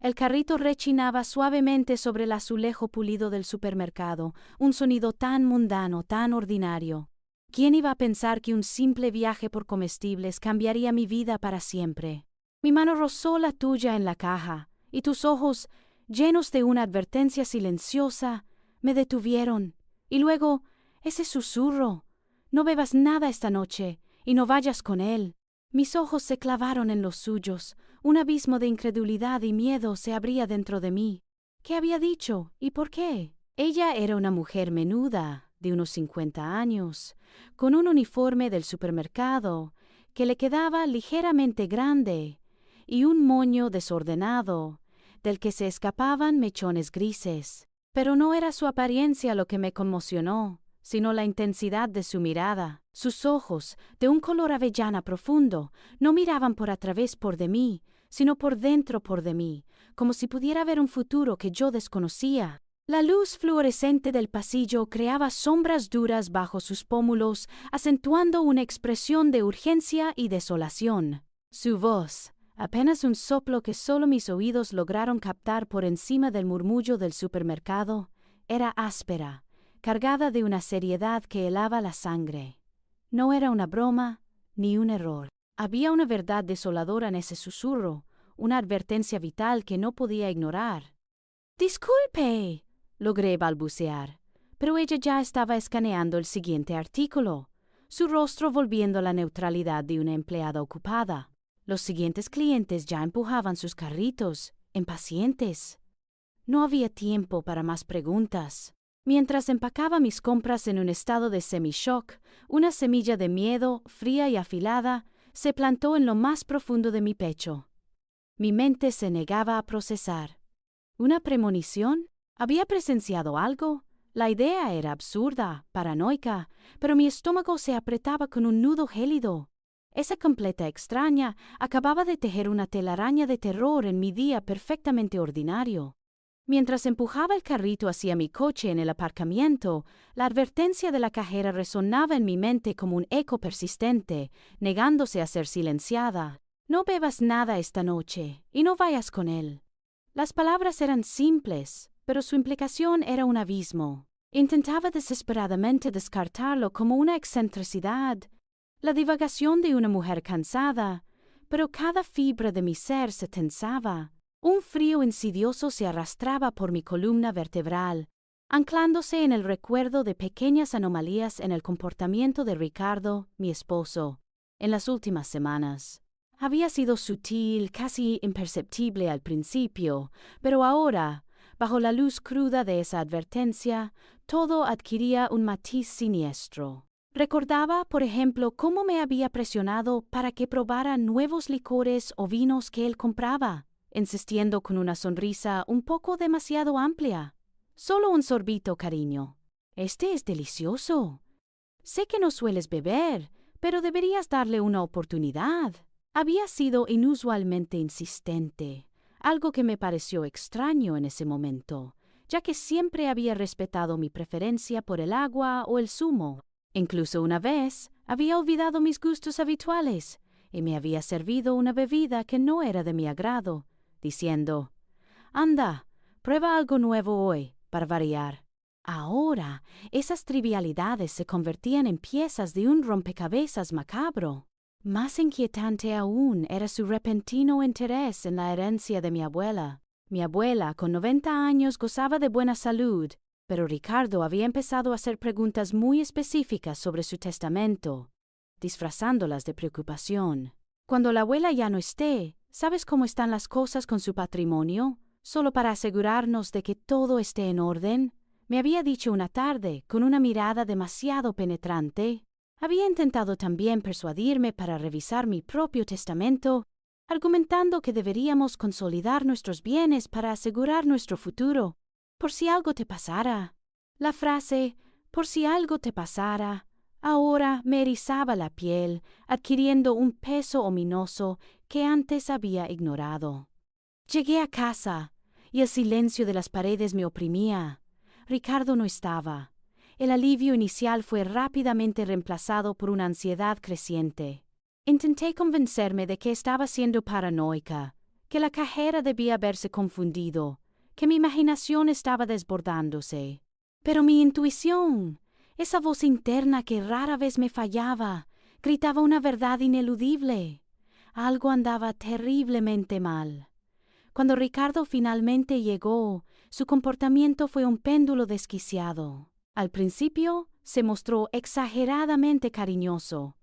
El carrito rechinaba suavemente sobre el azulejo pulido del supermercado, un sonido tan mundano, tan ordinario. ¿Quién iba a pensar que un simple viaje por comestibles cambiaría mi vida para siempre? Mi mano rozó la tuya en la caja, y tus ojos, llenos de una advertencia silenciosa, me detuvieron. Y luego, ese susurro: no bebas nada esta noche, y no vayas con él. Mis ojos se clavaron en los suyos. Un abismo de incredulidad y miedo se abría dentro de mí. ¿Qué había dicho? ¿Y por qué? Ella era una mujer menuda, de unos 50 años, con un uniforme del supermercado que le quedaba ligeramente grande y un moño desordenado, del que se escapaban mechones grises. Pero no era su apariencia lo que me conmocionó, sino la intensidad de su mirada. Sus ojos, de un color avellana profundo, no miraban por a través por de mí, sino por dentro por de mí, como si pudiera ver un futuro que yo desconocía. La luz fluorescente del pasillo creaba sombras duras bajo sus pómulos, acentuando una expresión de urgencia y desolación. Su voz, apenas un soplo que solo mis oídos lograron captar por encima del murmullo del supermercado, era áspera, cargada de una seriedad que helaba la sangre. No era una broma ni un error. Había una verdad desoladora en ese susurro, una advertencia vital que no podía ignorar. «Disculpe», logré balbucear, pero ella ya estaba escaneando el siguiente artículo, su rostro volviendo a la neutralidad de una empleada ocupada. Los siguientes clientes ya empujaban sus carritos, impacientes. No había tiempo para más preguntas. Mientras empacaba mis compras en un estado de semi-shock, una semilla de miedo, fría y afilada, se plantó en lo más profundo de mi pecho. Mi mente se negaba a procesar. ¿Una premonición? ¿Había presenciado algo? La idea era absurda, paranoica, pero mi estómago se apretaba con un nudo gélido. Esa completa extraña acababa de tejer una telaraña de terror en mi día perfectamente ordinario. Mientras empujaba el carrito hacia mi coche en el aparcamiento, la advertencia de la cajera resonaba en mi mente como un eco persistente, negándose a ser silenciada. «No bebas nada esta noche, y no vayas con él». Las palabras eran simples, pero su implicación era un abismo. Intentaba desesperadamente descartarlo como una excentricidad, la divagación de una mujer cansada, pero cada fibra de mi ser se tensaba. Un frío insidioso se arrastraba por mi columna vertebral, anclándose en el recuerdo de pequeñas anomalías en el comportamiento de Ricardo, mi esposo, en las últimas semanas. Había sido sutil, casi imperceptible al principio, pero ahora, bajo la luz cruda de esa advertencia, todo adquiría un matiz siniestro. Recordaba, por ejemplo, cómo me había presionado para que probara nuevos licores o vinos que él compraba, insistiendo con una sonrisa un poco demasiado amplia. «Solo un sorbito, cariño. Este es delicioso. Sé que no sueles beber, pero deberías darle una oportunidad». Había sido inusualmente insistente, algo que me pareció extraño en ese momento, ya que siempre había respetado mi preferencia por el agua o el zumo. Incluso una vez había olvidado mis gustos habituales y me había servido una bebida que no era de mi agrado, diciendo: «Anda, prueba algo nuevo hoy, para variar». Ahora, esas trivialidades se convertían en piezas de un rompecabezas macabro. Más inquietante aún era su repentino interés en la herencia de mi abuela. Mi abuela, con 90 años, gozaba de buena salud, pero Ricardo había empezado a hacer preguntas muy específicas sobre su testamento, disfrazándolas de preocupación. «Cuando la abuela ya no esté, ¿sabes cómo están las cosas con su patrimonio? Solo para asegurarnos de que todo esté en orden», me había dicho una tarde, con una mirada demasiado penetrante. Había intentado también persuadirme para revisar mi propio testamento, argumentando que deberíamos consolidar nuestros bienes para asegurar nuestro futuro, por si algo te pasara. La frase «por si algo te pasara» ahora me erizaba la piel, adquiriendo un peso ominoso que antes había ignorado. Llegué a casa, y el silencio de las paredes me oprimía. Ricardo no estaba. El alivio inicial fue rápidamente reemplazado por una ansiedad creciente. Intenté convencerme de que estaba siendo paranoica, que la cajera debía haberse confundido, que mi imaginación estaba desbordándose. Pero mi intuición, esa voz interna que rara vez me fallaba, gritaba una verdad ineludible. Algo andaba terriblemente mal. Cuando Ricardo finalmente llegó, su comportamiento fue un péndulo desquiciado. Al principio, se mostró exageradamente cariñoso.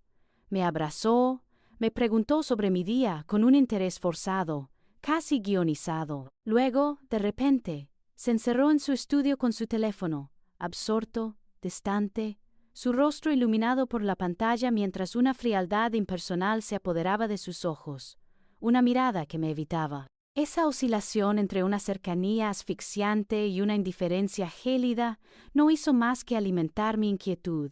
Me abrazó, me preguntó sobre mi día con un interés forzado, casi guionizado. Luego, de repente, se encerró en su estudio con su teléfono, absorto, distante, su rostro iluminado por la pantalla mientras una frialdad impersonal se apoderaba de sus ojos, una mirada que me evitaba. Esa oscilación entre una cercanía asfixiante y una indiferencia gélida no hizo más que alimentar mi inquietud.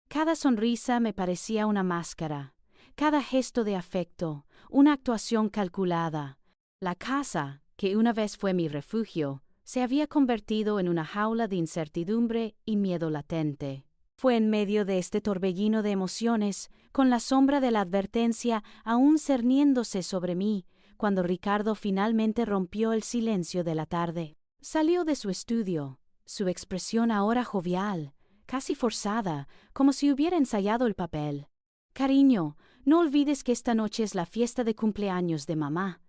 Cada sonrisa me parecía una máscara, cada gesto de afecto, una actuación calculada. La casa, que una vez fue mi refugio, se había convertido en una jaula de incertidumbre y miedo latente. Fue en medio de este torbellino de emociones, con la sombra de la advertencia aún cerniéndose sobre mí, cuando Ricardo finalmente rompió el silencio de la tarde. Salió de su estudio, su expresión ahora jovial, casi forzada, como si hubiera ensayado el papel. «Cariño, no olvides que esta noche es la fiesta de cumpleaños de mamá»,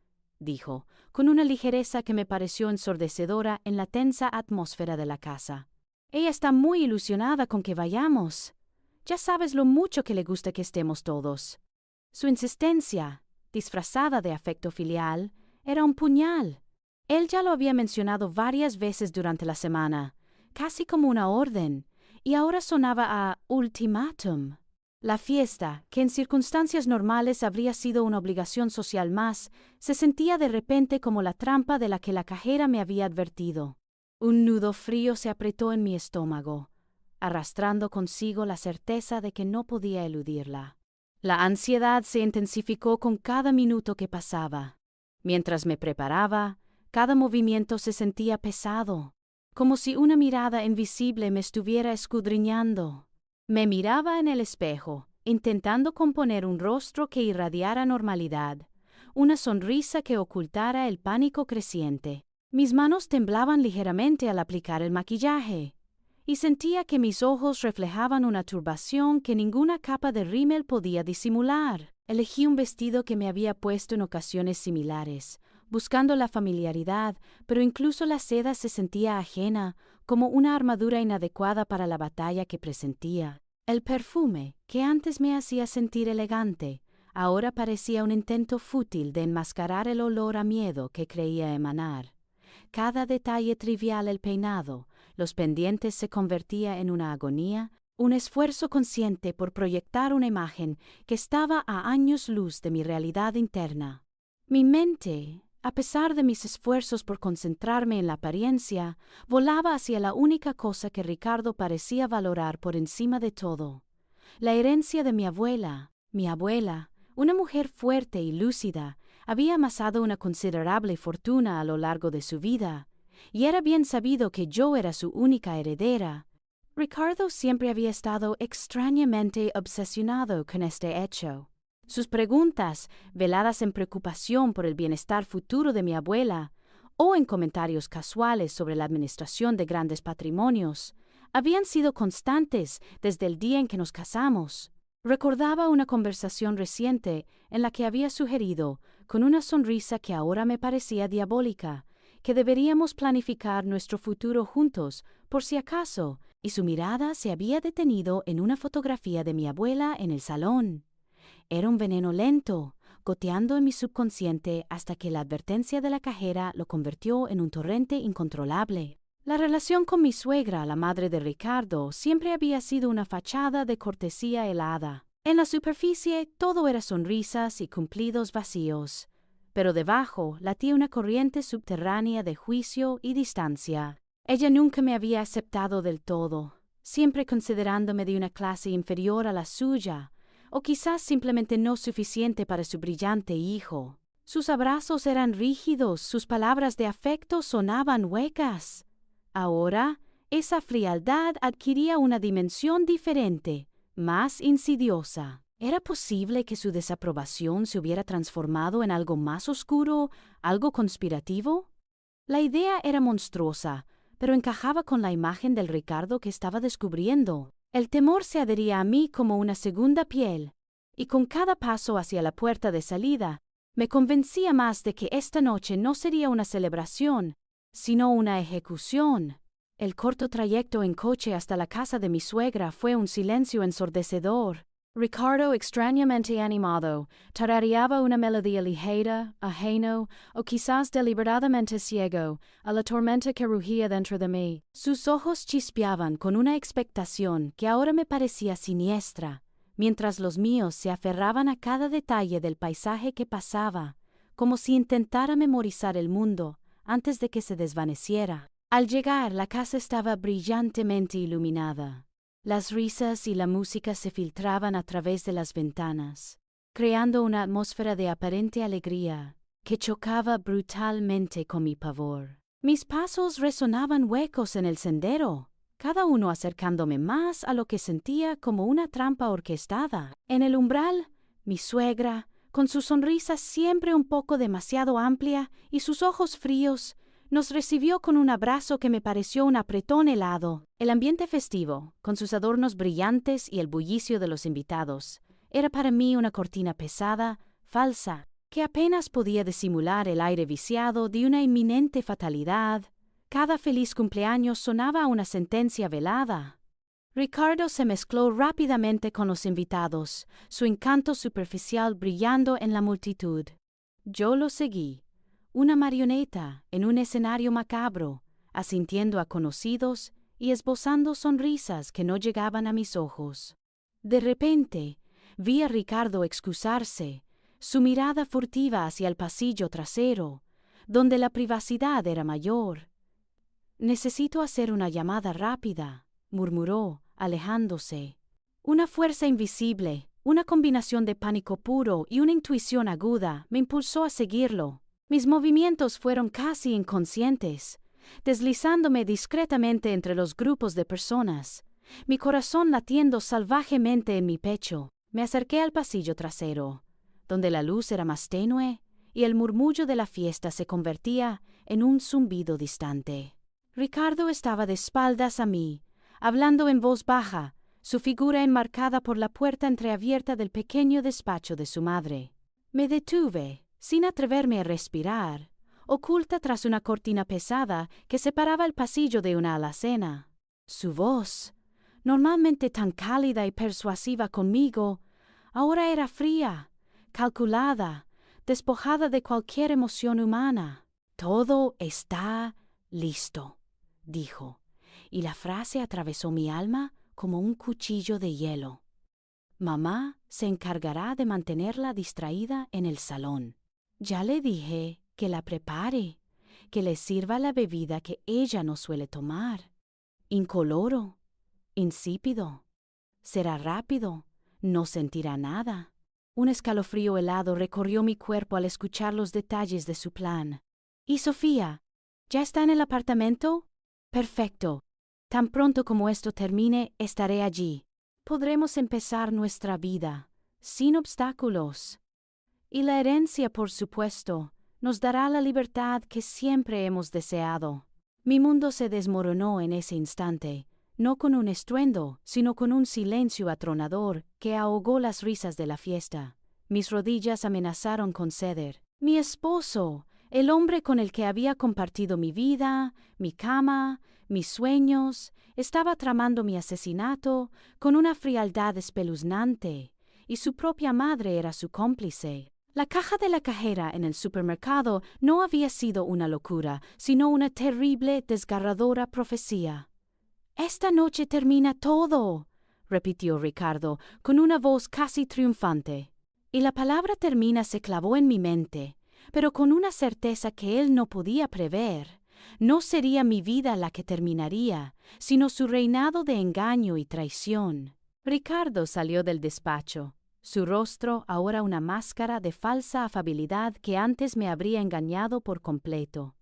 dijo, con una ligereza que me pareció ensordecedora en la tensa atmósfera de la casa. «Ella está muy ilusionada con que vayamos. Ya sabes lo mucho que le gusta que estemos todos». Su insistencia, disfrazada de afecto filial, era un puñal. Él ya lo había mencionado varias veces durante la semana, casi como una orden, y ahora sonaba a ultimátum. La fiesta, que en circunstancias normales habría sido una obligación social más, se sentía de repente como la trampa de la que la cajera me había advertido. Un nudo frío se apretó en mi estómago, arrastrando consigo la certeza de que no podía eludirla. La ansiedad se intensificó con cada minuto que pasaba. Mientras me preparaba, cada movimiento se sentía pesado, como si una mirada invisible me estuviera escudriñando. Me miraba en el espejo, intentando componer un rostro que irradiara normalidad, una sonrisa que ocultara el pánico creciente. Mis manos temblaban ligeramente al aplicar el maquillaje, y sentía que mis ojos reflejaban una turbación que ninguna capa de rímel podía disimular. Elegí un vestido que me había puesto en ocasiones similares, buscando la familiaridad, pero incluso la seda se sentía ajena, como una armadura inadecuada para la batalla que presentía. El perfume, que antes me hacía sentir elegante, ahora parecía un intento fútil de enmascarar el olor a miedo que creía emanar. Cada detalle trivial, el peinado, los pendientes, se convertía en una agonía, un esfuerzo consciente por proyectar una imagen que estaba a años luz de mi realidad interna. Mi mente, a pesar de mis esfuerzos por concentrarme en la apariencia, volaba hacia la única cosa que Ricardo parecía valorar por encima de todo: la herencia de mi abuela. Mi abuela, una mujer fuerte y lúcida, había amasado una considerable fortuna a lo largo de su vida, y era bien sabido que yo era su única heredera. Ricardo siempre había estado extrañamente obsesionado con este hecho. Sus preguntas, veladas en preocupación por el bienestar futuro de mi abuela, o en comentarios casuales sobre la administración de grandes patrimonios, habían sido constantes desde el día en que nos casamos. Recordaba una conversación reciente en la que había sugerido, con una sonrisa que ahora me parecía diabólica, que deberíamos planificar nuestro futuro juntos, por si acaso, y su mirada se había detenido en una fotografía de mi abuela en el salón. Era un veneno lento, goteando en mi subconsciente hasta que la advertencia de la cajera lo convirtió en un torrente incontrolable. La relación con mi suegra, la madre de Ricardo, siempre había sido una fachada de cortesía helada. En la superficie todo era sonrisas y cumplidos vacíos, pero debajo latía una corriente subterránea de juicio y distancia. Ella nunca me había aceptado del todo, siempre considerándome de una clase inferior a la suya, o quizás simplemente no suficiente para su brillante hijo. Sus abrazos eran rígidos, sus palabras de afecto sonaban huecas. Ahora, esa frialdad adquiría una dimensión diferente, más insidiosa. ¿Era posible que su desaprobación se hubiera transformado en algo más oscuro, algo conspirativo? La idea era monstruosa, pero encajaba con la imagen del Ricardo que estaba descubriendo. El temor se adhería a mí como una segunda piel, y con cada paso hacia la puerta de salida, me convencía más de que esta noche no sería una celebración, sino una ejecución. El corto trayecto en coche hasta la casa de mi suegra fue un silencio ensordecedor. Ricardo, extrañamente animado, tarareaba una melodía ligera, ajeno, o quizás deliberadamente ciego, a la tormenta que rugía dentro de mí. Sus ojos chispeaban con una expectación que ahora me parecía siniestra, mientras los míos se aferraban a cada detalle del paisaje que pasaba, como si intentara memorizar el mundo antes de que se desvaneciera. Al llegar, la casa estaba brillantemente iluminada. Las risas y la música se filtraban a través de las ventanas, creando una atmósfera de aparente alegría que chocaba brutalmente con mi pavor. Mis pasos resonaban huecos en el sendero, cada uno acercándome más a lo que sentía como una trampa orquestada. En el umbral, mi suegra, con su sonrisa siempre un poco demasiado amplia y sus ojos fríos, nos recibió con un abrazo que me pareció un apretón helado. El ambiente festivo, con sus adornos brillantes y el bullicio de los invitados, era para mí una cortina pesada, falsa, que apenas podía disimular el aire viciado de una inminente fatalidad. Cada feliz cumpleaños sonaba a una sentencia velada. Ricardo se mezcló rápidamente con los invitados, su encanto superficial brillando en la multitud. Yo lo seguí, una marioneta en un escenario macabro, asintiendo a conocidos y esbozando sonrisas que no llegaban a mis ojos. De repente, vi a Ricardo excusarse, su mirada furtiva hacia el pasillo trasero, donde la privacidad era mayor. «Necesito hacer una llamada rápida», murmuró, alejándose. Una fuerza invisible, una combinación de pánico puro y una intuición aguda me impulsó a seguirlo. Mis movimientos fueron casi inconscientes, deslizándome discretamente entre los grupos de personas, mi corazón latiendo salvajemente en mi pecho. Me acerqué al pasillo trasero, donde la luz era más tenue y el murmullo de la fiesta se convertía en un zumbido distante. Ricardo estaba de espaldas a mí, hablando en voz baja, su figura enmarcada por la puerta entreabierta del pequeño despacho de su madre. Me detuve, sin atreverme a respirar, oculta tras una cortina pesada que separaba el pasillo de una alacena. Su voz, normalmente tan cálida y persuasiva conmigo, ahora era fría, calculada, despojada de cualquier emoción humana. «Todo está listo», dijo, y la frase atravesó mi alma como un cuchillo de hielo. «Mamá se encargará de mantenerla distraída en el salón. Ya le dije que la prepare, que le sirva la bebida que ella no suele tomar. Incoloro, insípido. Será rápido, no sentirá nada». Un escalofrío helado recorrió mi cuerpo al escuchar los detalles de su plan. «¿Y Sofía? ¿Ya está en el apartamento? Perfecto. Tan pronto como esto termine, estaré allí. Podremos empezar nuestra vida, sin obstáculos. Y la herencia, por supuesto, nos dará la libertad que siempre hemos deseado». Mi mundo se desmoronó en ese instante, no con un estruendo, sino con un silencio atronador que ahogó las risas de la fiesta. Mis rodillas amenazaron con ceder. Mi esposo, el hombre con el que había compartido mi vida, mi cama, mis sueños, estaba tramando mi asesinato con una frialdad espeluznante, y su propia madre era su cómplice. La caja de la cajera en el supermercado no había sido una locura, sino una terrible, desgarradora profecía. «Esta noche termina todo», repitió Ricardo, con una voz casi triunfante. Y la palabra termina se clavó en mi mente, pero con una certeza que él no podía prever. No sería mi vida la que terminaría, sino su reinado de engaño y traición. Ricardo salió del despacho, su rostro ahora una máscara de falsa afabilidad que antes me habría engañado por completo,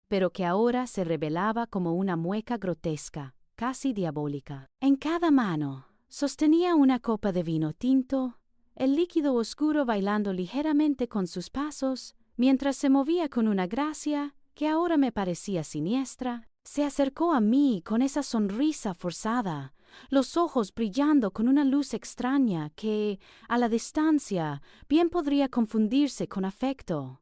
pero que ahora se revelaba como una mueca grotesca, casi diabólica. En cada mano sostenía una copa de vino tinto el líquido oscuro bailando ligeramente con sus pasos, mientras se movía con una gracia que ahora me parecía siniestra. Se acercó a mí con esa sonrisa forzada, los ojos brillando con una luz extraña que, a la distancia, bien podría confundirse con afecto.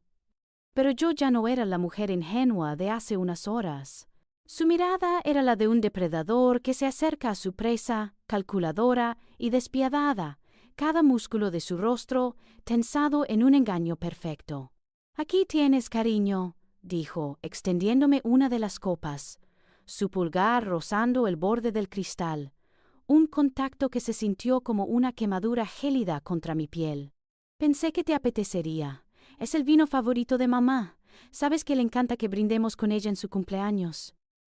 Pero yo ya no era la mujer ingenua de hace unas horas. Su mirada era la de un depredador que se acerca a su presa, calculadora y despiadada, cada músculo de su rostro tensado en un engaño perfecto. «Aquí tienes, cariño», dijo, extendiéndome una de las copas, su pulgar rozando el borde del cristal, un contacto que se sintió como una quemadura gélida contra mi piel. «Pensé que te apetecería. Es el vino favorito de mamá. Sabes que le encanta que brindemos con ella en su cumpleaños».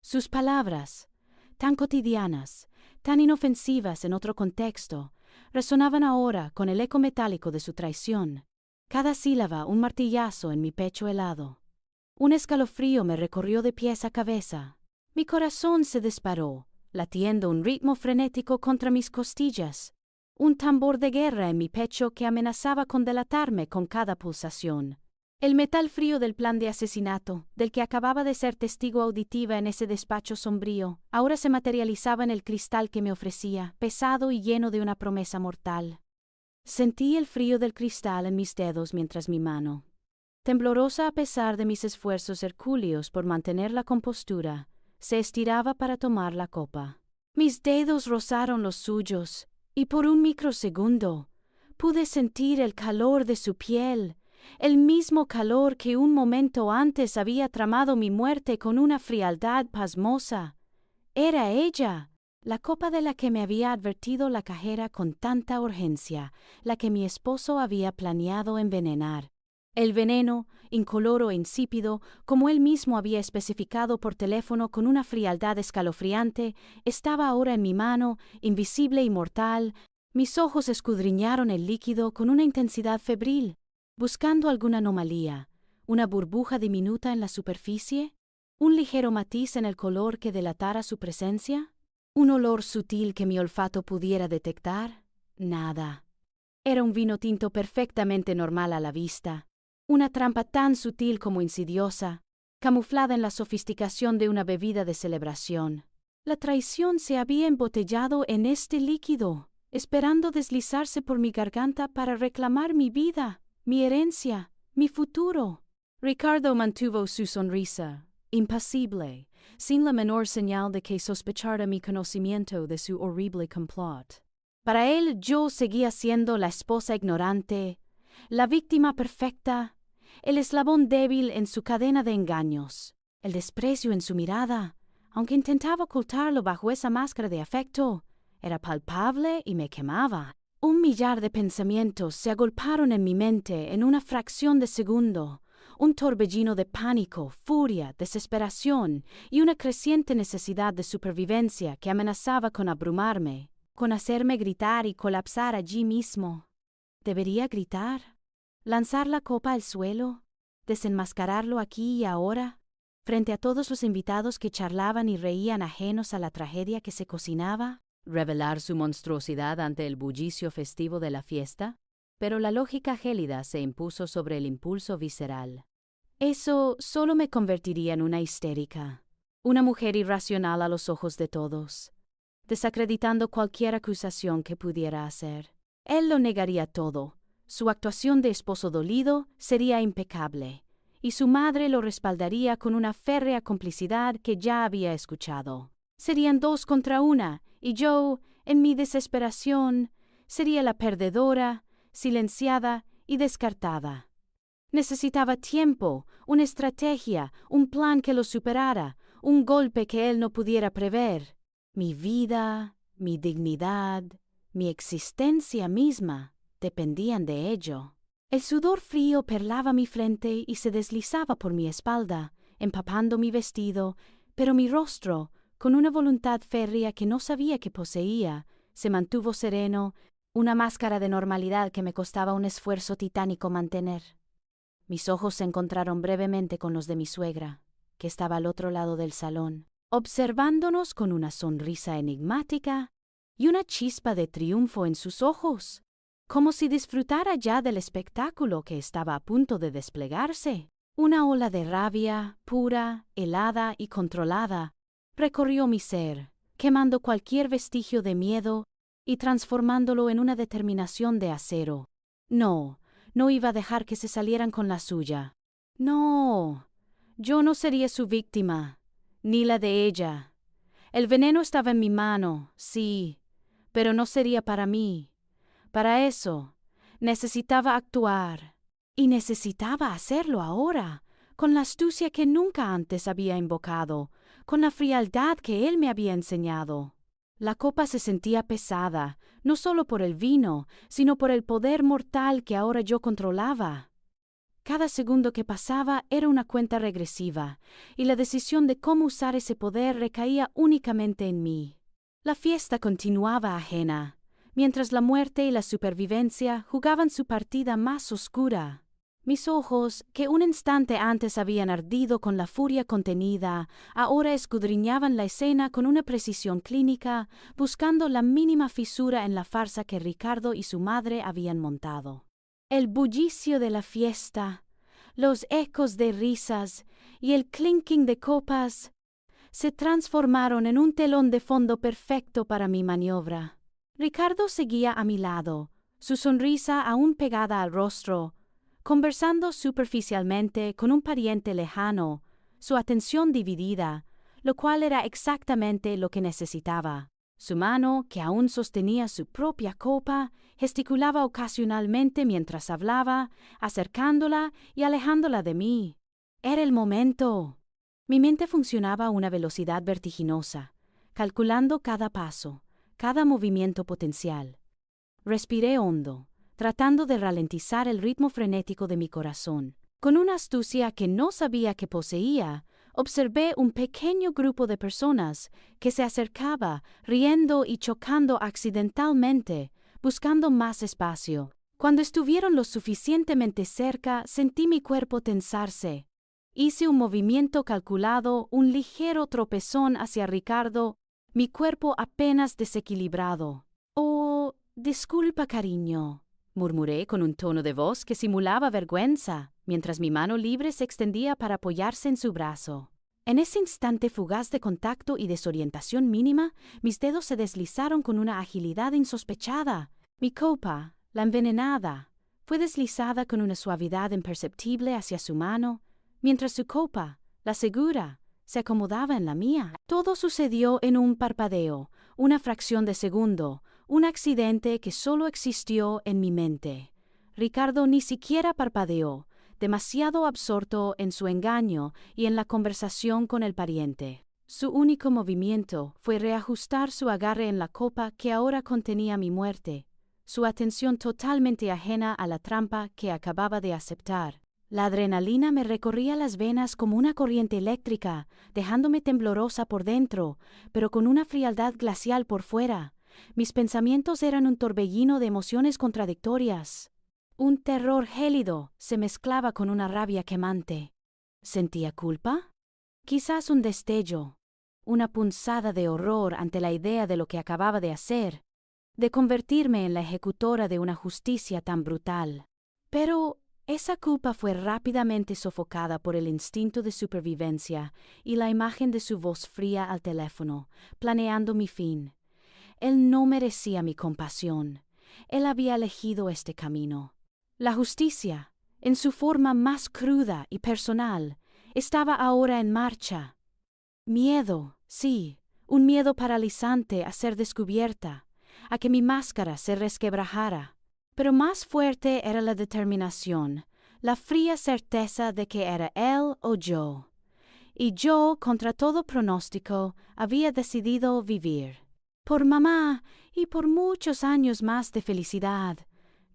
Sus palabras, tan cotidianas, tan inofensivas en otro contexto, resonaban ahora con el eco metálico de su traición. Cada sílaba un martillazo en mi pecho helado. Un escalofrío me recorrió de pies a cabeza. Mi corazón se disparó, latiendo un ritmo frenético contra mis costillas. Un tambor de guerra en mi pecho que amenazaba con delatarme con cada pulsación. El metal frío del plan de asesinato, del que acababa de ser testigo auditiva en ese despacho sombrío, ahora se materializaba en el cristal que me ofrecía, pesado y lleno de una promesa mortal. Sentí el frío del cristal en mis dedos mientras mi mano, temblorosa a pesar de mis esfuerzos hercúleos por mantener la compostura, se estiraba para tomar la copa. Mis dedos rozaron los suyos, y por un microsegundo pude sentir el calor de su piel, el mismo calor que un momento antes había tramado mi muerte con una frialdad pasmosa. Era ella, la copa de la que me había advertido la cajera con tanta urgencia, la que mi esposo había planeado envenenar. El veneno, incoloro e insípido, como él mismo había especificado por teléfono con una frialdad escalofriante, estaba ahora en mi mano, invisible y mortal. Mis ojos escudriñaron el líquido con una intensidad febril, buscando alguna anomalía, una burbuja diminuta en la superficie, un ligero matiz en el color que delatara su presencia, un olor sutil que mi olfato pudiera detectar. Nada. Era un vino tinto perfectamente normal a la vista, una trampa tan sutil como insidiosa, camuflada en la sofisticación de una bebida de celebración. La traición se había embotellado en este líquido, esperando deslizarse por mi garganta para reclamar mi vida, mi herencia, mi futuro. Ricardo mantuvo su sonrisa, impasible, sin la menor señal de que sospechara mi conocimiento de su horrible complot. Para él yo seguía siendo la esposa ignorante, la víctima perfecta, el eslabón débil en su cadena de engaños. El desprecio en su mirada, aunque intentaba ocultarlo bajo esa máscara de afecto, era palpable y me quemaba. Un millar de pensamientos se agolparon en mi mente en una fracción de segundo, un torbellino de pánico, furia, desesperación y una creciente necesidad de supervivencia que amenazaba con abrumarme, con hacerme gritar y colapsar allí mismo. ¿Debería gritar? ¿Lanzar la copa al suelo? ¿Desenmascararlo aquí y ahora, frente a todos los invitados que charlaban y reían ajenos a la tragedia que se cocinaba? ¿Revelar su monstruosidad ante el bullicio festivo de la fiesta? Pero la lógica gélida se impuso sobre el impulso visceral. Eso solo me convertiría en una histérica, una mujer irracional a los ojos de todos, desacreditando cualquier acusación que pudiera hacer. Él lo negaría todo, su actuación de esposo dolido sería impecable, y su madre lo respaldaría con una férrea complicidad que ya había escuchado. Serían 2 contra 1, y yo, en mi desesperación, sería la perdedora, silenciada y descartada. Necesitaba tiempo, una estrategia, un plan que lo superara, un golpe que él no pudiera prever. Mi vida, mi dignidad, mi existencia misma dependían de ello. El sudor frío perlaba mi frente y se deslizaba por mi espalda, empapando mi vestido, pero mi rostro, con una voluntad férrea que no sabía que poseía, se mantuvo sereno, una máscara de normalidad que me costaba un esfuerzo titánico mantener. Mis ojos se encontraron brevemente con los de mi suegra, que estaba al otro lado del salón, observándonos con una sonrisa enigmática y una chispa de triunfo en sus ojos. como si disfrutara ya del espectáculo que estaba a punto de desplegarse. Una ola de rabia, pura, helada y controlada, recorrió mi ser, quemando cualquier vestigio de miedo y transformándolo en una determinación de acero. No iba a dejar que se salieran con la suya. No, yo no sería su víctima, ni la de ella. El veneno estaba en mi mano, sí, pero no sería para mí. Para eso, necesitaba actuar. Y necesitaba hacerlo ahora, con la astucia que nunca antes había invocado, con la frialdad que él me había enseñado. La copa se sentía pesada, no solo por el vino, sino por el poder mortal que ahora yo controlaba. Cada segundo que pasaba era una cuenta regresiva, y la decisión de cómo usar ese poder recaía únicamente en mí. La fiesta continuaba ajena, mientras la muerte y la supervivencia jugaban su partida más oscura. Mis ojos, que un instante antes habían ardido con la furia contenida, ahora escudriñaban la escena con una precisión clínica, buscando la mínima fisura en la farsa que Ricardo y su madre habían montado. El bullicio de la fiesta, los ecos de risas y el clinking de copas se transformaron en un telón de fondo perfecto para mi maniobra. Ricardo seguía a mi lado, su sonrisa aún pegada al rostro, conversando superficialmente con un pariente lejano, su atención dividida, lo cual era exactamente lo que necesitaba. Su mano, que aún sostenía su propia copa, gesticulaba ocasionalmente mientras hablaba, acercándola y alejándola de mí. Era el momento. Mi mente funcionaba a una velocidad vertiginosa, calculando cada paso, cada movimiento potencial. Respiré hondo, tratando de ralentizar el ritmo frenético de mi corazón. Con una astucia que no sabía que poseía, observé un pequeño grupo de personas que se acercaba, riendo y chocando accidentalmente, buscando más espacio. Cuando estuvieron lo suficientemente cerca, sentí mi cuerpo tensarse. Hice un movimiento calculado, un ligero tropezón hacia Ricardo, mi cuerpo apenas desequilibrado. «Oh, disculpa, cariño», murmuré con un tono de voz que simulaba vergüenza, mientras mi mano libre se extendía para apoyarse en su brazo. En ese instante fugaz de contacto y desorientación mínima, mis dedos se deslizaron con una agilidad insospechada. Mi copa, la envenenada, fue deslizada con una suavidad imperceptible hacia su mano, mientras su copa, la segura, se acomodaba en la mía. Todo sucedió en un parpadeo, una fracción de segundo, un accidente que solo existió en mi mente. Ricardo ni siquiera parpadeó, demasiado absorto en su engaño y en la conversación con el pariente. Su único movimiento fue reajustar su agarre en la copa que ahora contenía mi muerte, su atención totalmente ajena a la trampa que acababa de aceptar. La adrenalina me recorría las venas como una corriente eléctrica, dejándome temblorosa por dentro, pero con una frialdad glacial por fuera. Mis pensamientos eran un torbellino de emociones contradictorias. Un terror gélido se mezclaba con una rabia quemante. ¿Sentía culpa? Quizás un destello, una punzada de horror ante la idea de lo que acababa de hacer, de convertirme en la ejecutora de una justicia tan brutal. Pero esa culpa fue rápidamente sofocada por el instinto de supervivencia y la imagen de su voz fría al teléfono, planeando mi fin. Él no merecía mi compasión. Él había elegido este camino. La justicia, en su forma más cruda y personal, estaba ahora en marcha. Miedo, sí, un miedo paralizante a ser descubierta, a que mi máscara se resquebrajara. Pero más fuerte era la determinación, la fría certeza de que era él o yo. Y yo, contra todo pronóstico, había decidido vivir. «Por mamá y por muchos años más de felicidad»,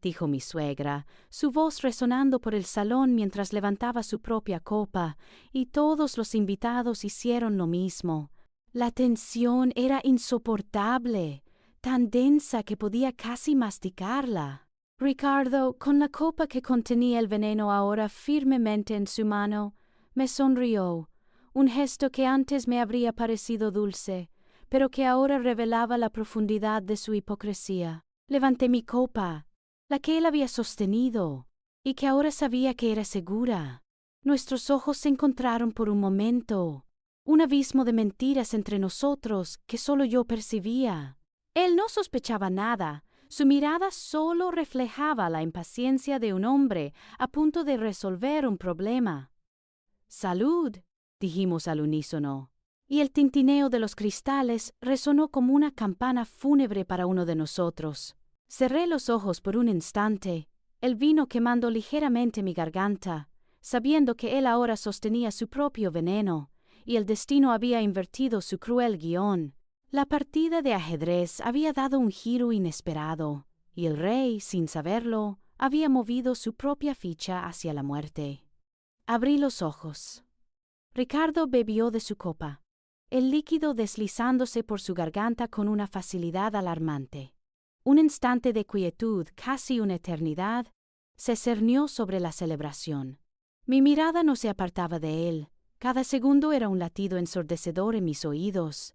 dijo mi suegra, su voz resonando por el salón mientras levantaba su propia copa, y todos los invitados hicieron lo mismo. La tensión era insoportable, tan densa que podía casi masticarla. Ricardo, con la copa que contenía el veneno ahora firmemente en su mano, me sonrió, un gesto que antes me habría parecido dulce, pero que ahora revelaba la profundidad de su hipocresía. Levanté mi copa, la que él había sostenido, y que ahora sabía que era segura. Nuestros ojos se encontraron por un momento, un abismo de mentiras entre nosotros que solo yo percibía. Él no sospechaba nada, su mirada solo reflejaba la impaciencia de un hombre a punto de resolver un problema. «Salud», dijimos al unísono, y el tintineo de los cristales resonó como una campana fúnebre para uno de nosotros. Cerré los ojos por un instante, el vino quemando ligeramente mi garganta, sabiendo que él ahora sostenía su propio veneno, y el destino había invertido su cruel guión. La partida de ajedrez había dado un giro inesperado, y el rey, sin saberlo, había movido su propia ficha hacia la muerte. Abrí los ojos. Ricardo bebió de su copa, el líquido deslizándose por su garganta con una facilidad alarmante. Un instante de quietud, casi una eternidad, se cernió sobre la celebración. Mi mirada no se apartaba de él, cada segundo era un latido ensordecedor en mis oídos.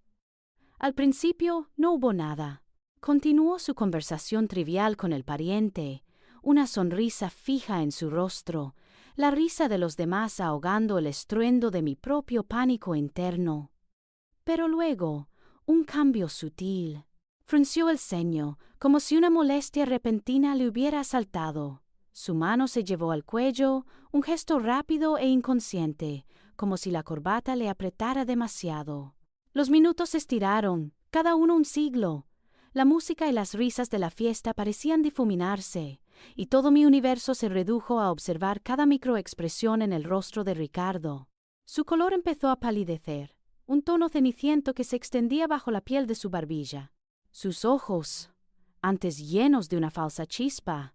Al principio no hubo nada. Continuó su conversación trivial con el pariente, una sonrisa fija en su rostro, la risa de los demás ahogando el estruendo de mi propio pánico interno. Pero luego, un cambio sutil. Frunció el ceño, como si una molestia repentina le hubiera asaltado. Su mano se llevó al cuello, un gesto rápido e inconsciente, como si la corbata le apretara demasiado. Los minutos se estiraron, cada uno un siglo. La música y las risas de la fiesta parecían difuminarse, y todo mi universo se redujo a observar cada microexpresión en el rostro de Ricardo. Su color empezó a palidecer, un tono ceniciento que se extendía bajo la piel de su barbilla. Sus ojos, antes llenos de una falsa chispa,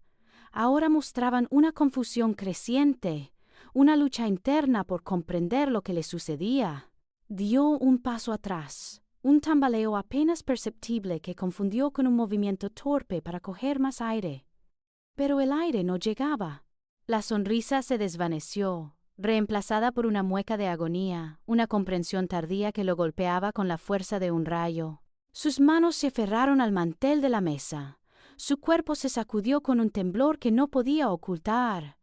ahora mostraban una confusión creciente, una lucha interna por comprender lo que le sucedía. Dio un paso atrás, un tambaleo apenas perceptible que confundió con un movimiento torpe para coger más aire. Pero el aire no llegaba. La sonrisa se desvaneció, reemplazada por una mueca de agonía, una comprensión tardía que lo golpeaba con la fuerza de un rayo. Sus manos se aferraron al mantel de la mesa. Su cuerpo se sacudió con un temblor que no podía ocultar.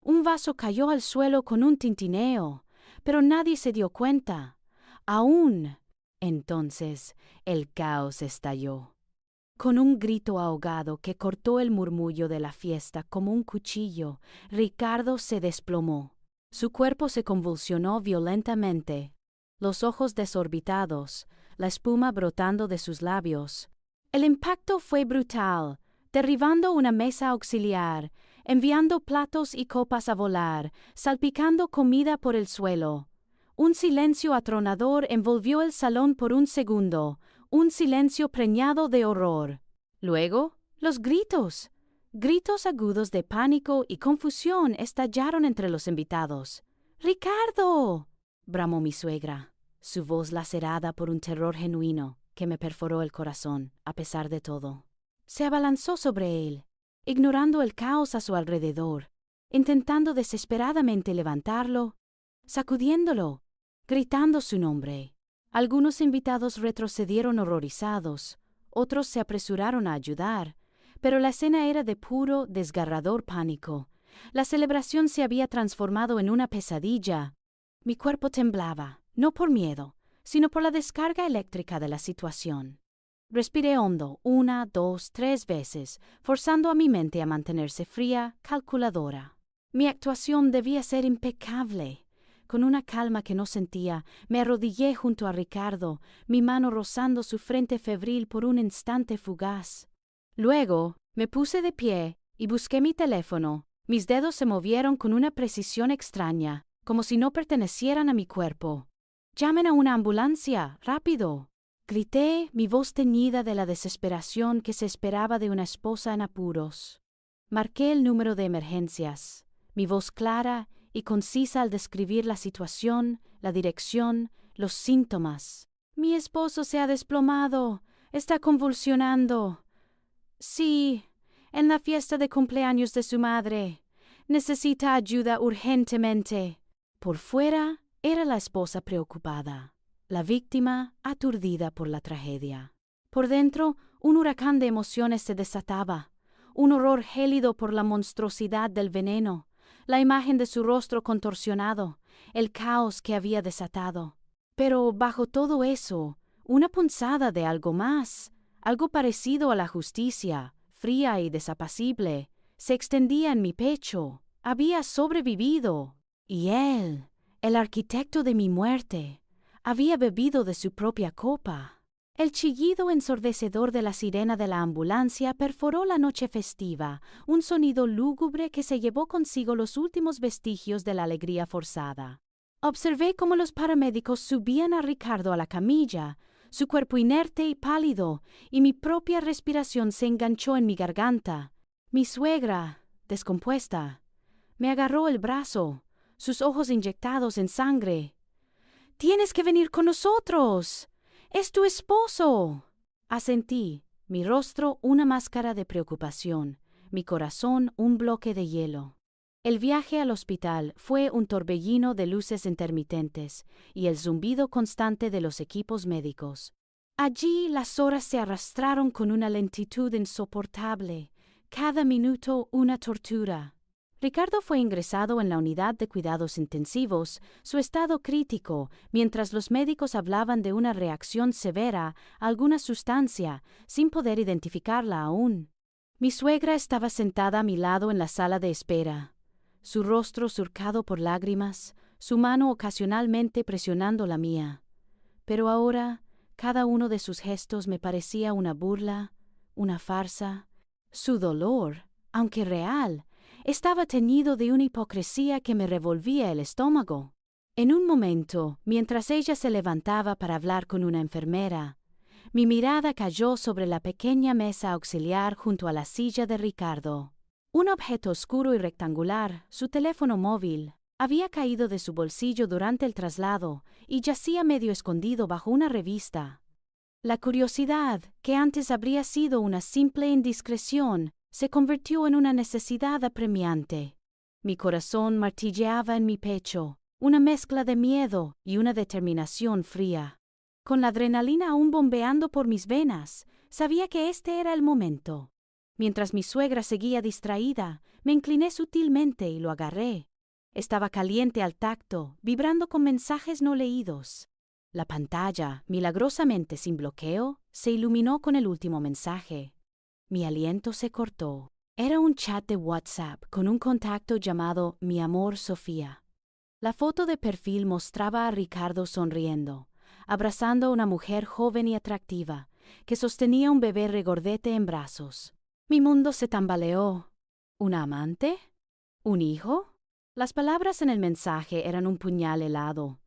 Un vaso cayó al suelo con un tintineo, pero nadie se dio cuenta. Aún. Entonces, el caos estalló. Con un grito ahogado que cortó el murmullo de la fiesta como un cuchillo, Ricardo se desplomó. Su cuerpo se convulsionó violentamente, los ojos desorbitados, la espuma brotando de sus labios. El impacto fue brutal, derribando una mesa auxiliar, enviando platos y copas a volar, salpicando comida por el suelo. Un silencio atronador envolvió el salón por un segundo, un silencio preñado de horror. Luego, los gritos. Gritos agudos de pánico y confusión estallaron entre los invitados. «¡Ricardo!», bramó mi suegra, su voz lacerada por un terror genuino que me perforó el corazón, a pesar de todo. Se abalanzó sobre él, ignorando el caos a su alrededor, intentando desesperadamente levantarlo, sacudiéndolo, gritando su nombre. Algunos invitados retrocedieron horrorizados, otros se apresuraron a ayudar, pero la escena era de puro, desgarrador pánico. La celebración se había transformado en una pesadilla. Mi cuerpo temblaba, no por miedo, sino por la descarga eléctrica de la situación. Respiré hondo 1, 2, 3 veces, forzando a mi mente a mantenerse fría, calculadora. Mi actuación debía ser impecable. Con una calma que no sentía, me arrodillé junto a Ricardo, mi mano rozando su frente febril por un instante fugaz. Luego, me puse de pie y busqué mi teléfono. Mis dedos se movieron con una precisión extraña, como si no pertenecieran a mi cuerpo. «¡Llamen a una ambulancia! ¡Rápido!», grité, mi voz teñida de la desesperación que se esperaba de una esposa en apuros. Marqué el número de emergencias, mi voz clara y concisa al describir la situación, la dirección, los síntomas. «Mi esposo se ha desplomado, está convulsionando. Sí, en la fiesta de cumpleaños de su madre. Necesita ayuda urgentemente». Por fuera era la esposa preocupada, la víctima aturdida por la tragedia. Por dentro, un huracán de emociones se desataba, un horror gélido por la monstruosidad del veneno, la imagen de su rostro contorsionado, el caos que había desatado. Pero bajo todo eso, una punzada de algo más, algo parecido a la justicia, fría y desapacible, se extendía en mi pecho. Había sobrevivido. Y él, el arquitecto de mi muerte, había bebido de su propia copa. El chillido ensordecedor de la sirena de la ambulancia perforó la noche festiva, un sonido lúgubre que se llevó consigo los últimos vestigios de la alegría forzada. Observé cómo los paramédicos subían a Ricardo a la camilla, su cuerpo inerte y pálido, y mi propia respiración se enganchó en mi garganta. Mi suegra, descompuesta, me agarró el brazo, sus ojos inyectados en sangre. «¡Tienes que venir con nosotros! ¡Es tu esposo!» Asentí, mi rostro una máscara de preocupación, mi corazón un bloque de hielo. El viaje al hospital fue un torbellino de luces intermitentes y el zumbido constante de los equipos médicos. Allí las horas se arrastraron con una lentitud insoportable, cada minuto una tortura. Ricardo fue ingresado en la unidad de cuidados intensivos, su estado crítico, mientras los médicos hablaban de una reacción severa a alguna sustancia, sin poder identificarla aún. Mi suegra estaba sentada a mi lado en la sala de espera, su rostro surcado por lágrimas, su mano ocasionalmente presionando la mía. Pero ahora, cada uno de sus gestos me parecía una burla, una farsa. Su dolor, aunque real, estaba teñido de una hipocresía que me revolvía el estómago. En un momento, mientras ella se levantaba para hablar con una enfermera, mi mirada cayó sobre la pequeña mesa auxiliar junto a la silla de Ricardo. Un objeto oscuro y rectangular, su teléfono móvil, había caído de su bolsillo durante el traslado y yacía medio escondido bajo una revista. La curiosidad, que antes habría sido una simple indiscreción, se convirtió en una necesidad apremiante. Mi corazón martilleaba en mi pecho, una mezcla de miedo y una determinación fría. Con la adrenalina aún bombeando por mis venas, sabía que este era el momento. Mientras mi suegra seguía distraída, me incliné sutilmente y lo agarré. Estaba caliente al tacto, vibrando con mensajes no leídos. La pantalla, milagrosamente sin bloqueo, se iluminó con el último mensaje. Mi aliento se cortó. Era un chat de WhatsApp con un contacto llamado Mi amor Sofía. La foto de perfil mostraba a Ricardo sonriendo, abrazando a una mujer joven y atractiva, que sostenía un bebé regordete en brazos. Mi mundo se tambaleó. ¿Una amante? ¿Un hijo? Las palabras en el mensaje eran un puñal helado.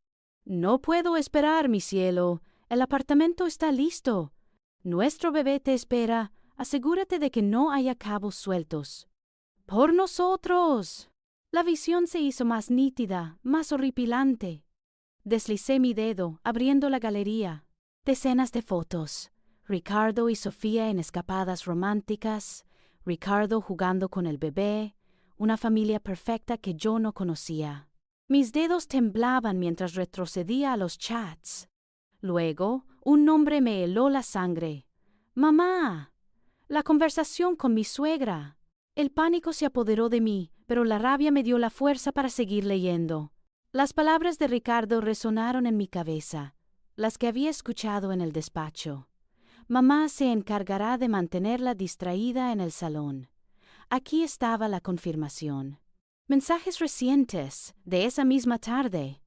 «No puedo esperar, mi cielo. El apartamento está listo. Nuestro bebé te espera. Asegúrate de que no haya cabos sueltos». «¡Por nosotros!». La visión se hizo más nítida, más horripilante. Deslicé mi dedo, abriendo la galería. Decenas de fotos. Ricardo y Sofía en escapadas románticas, Ricardo jugando con el bebé, una familia perfecta que yo no conocía. Mis dedos temblaban mientras retrocedía a los chats. Luego, un nombre me heló la sangre. «¡Mamá!». La conversación con mi suegra. El pánico se apoderó de mí, pero la rabia me dio la fuerza para seguir leyendo. Las palabras de Ricardo resonaron en mi cabeza, las que había escuchado en el despacho. «Mamá se encargará de mantenerla distraída en el salón». Aquí estaba la confirmación. Mensajes recientes, de esa misma tarde.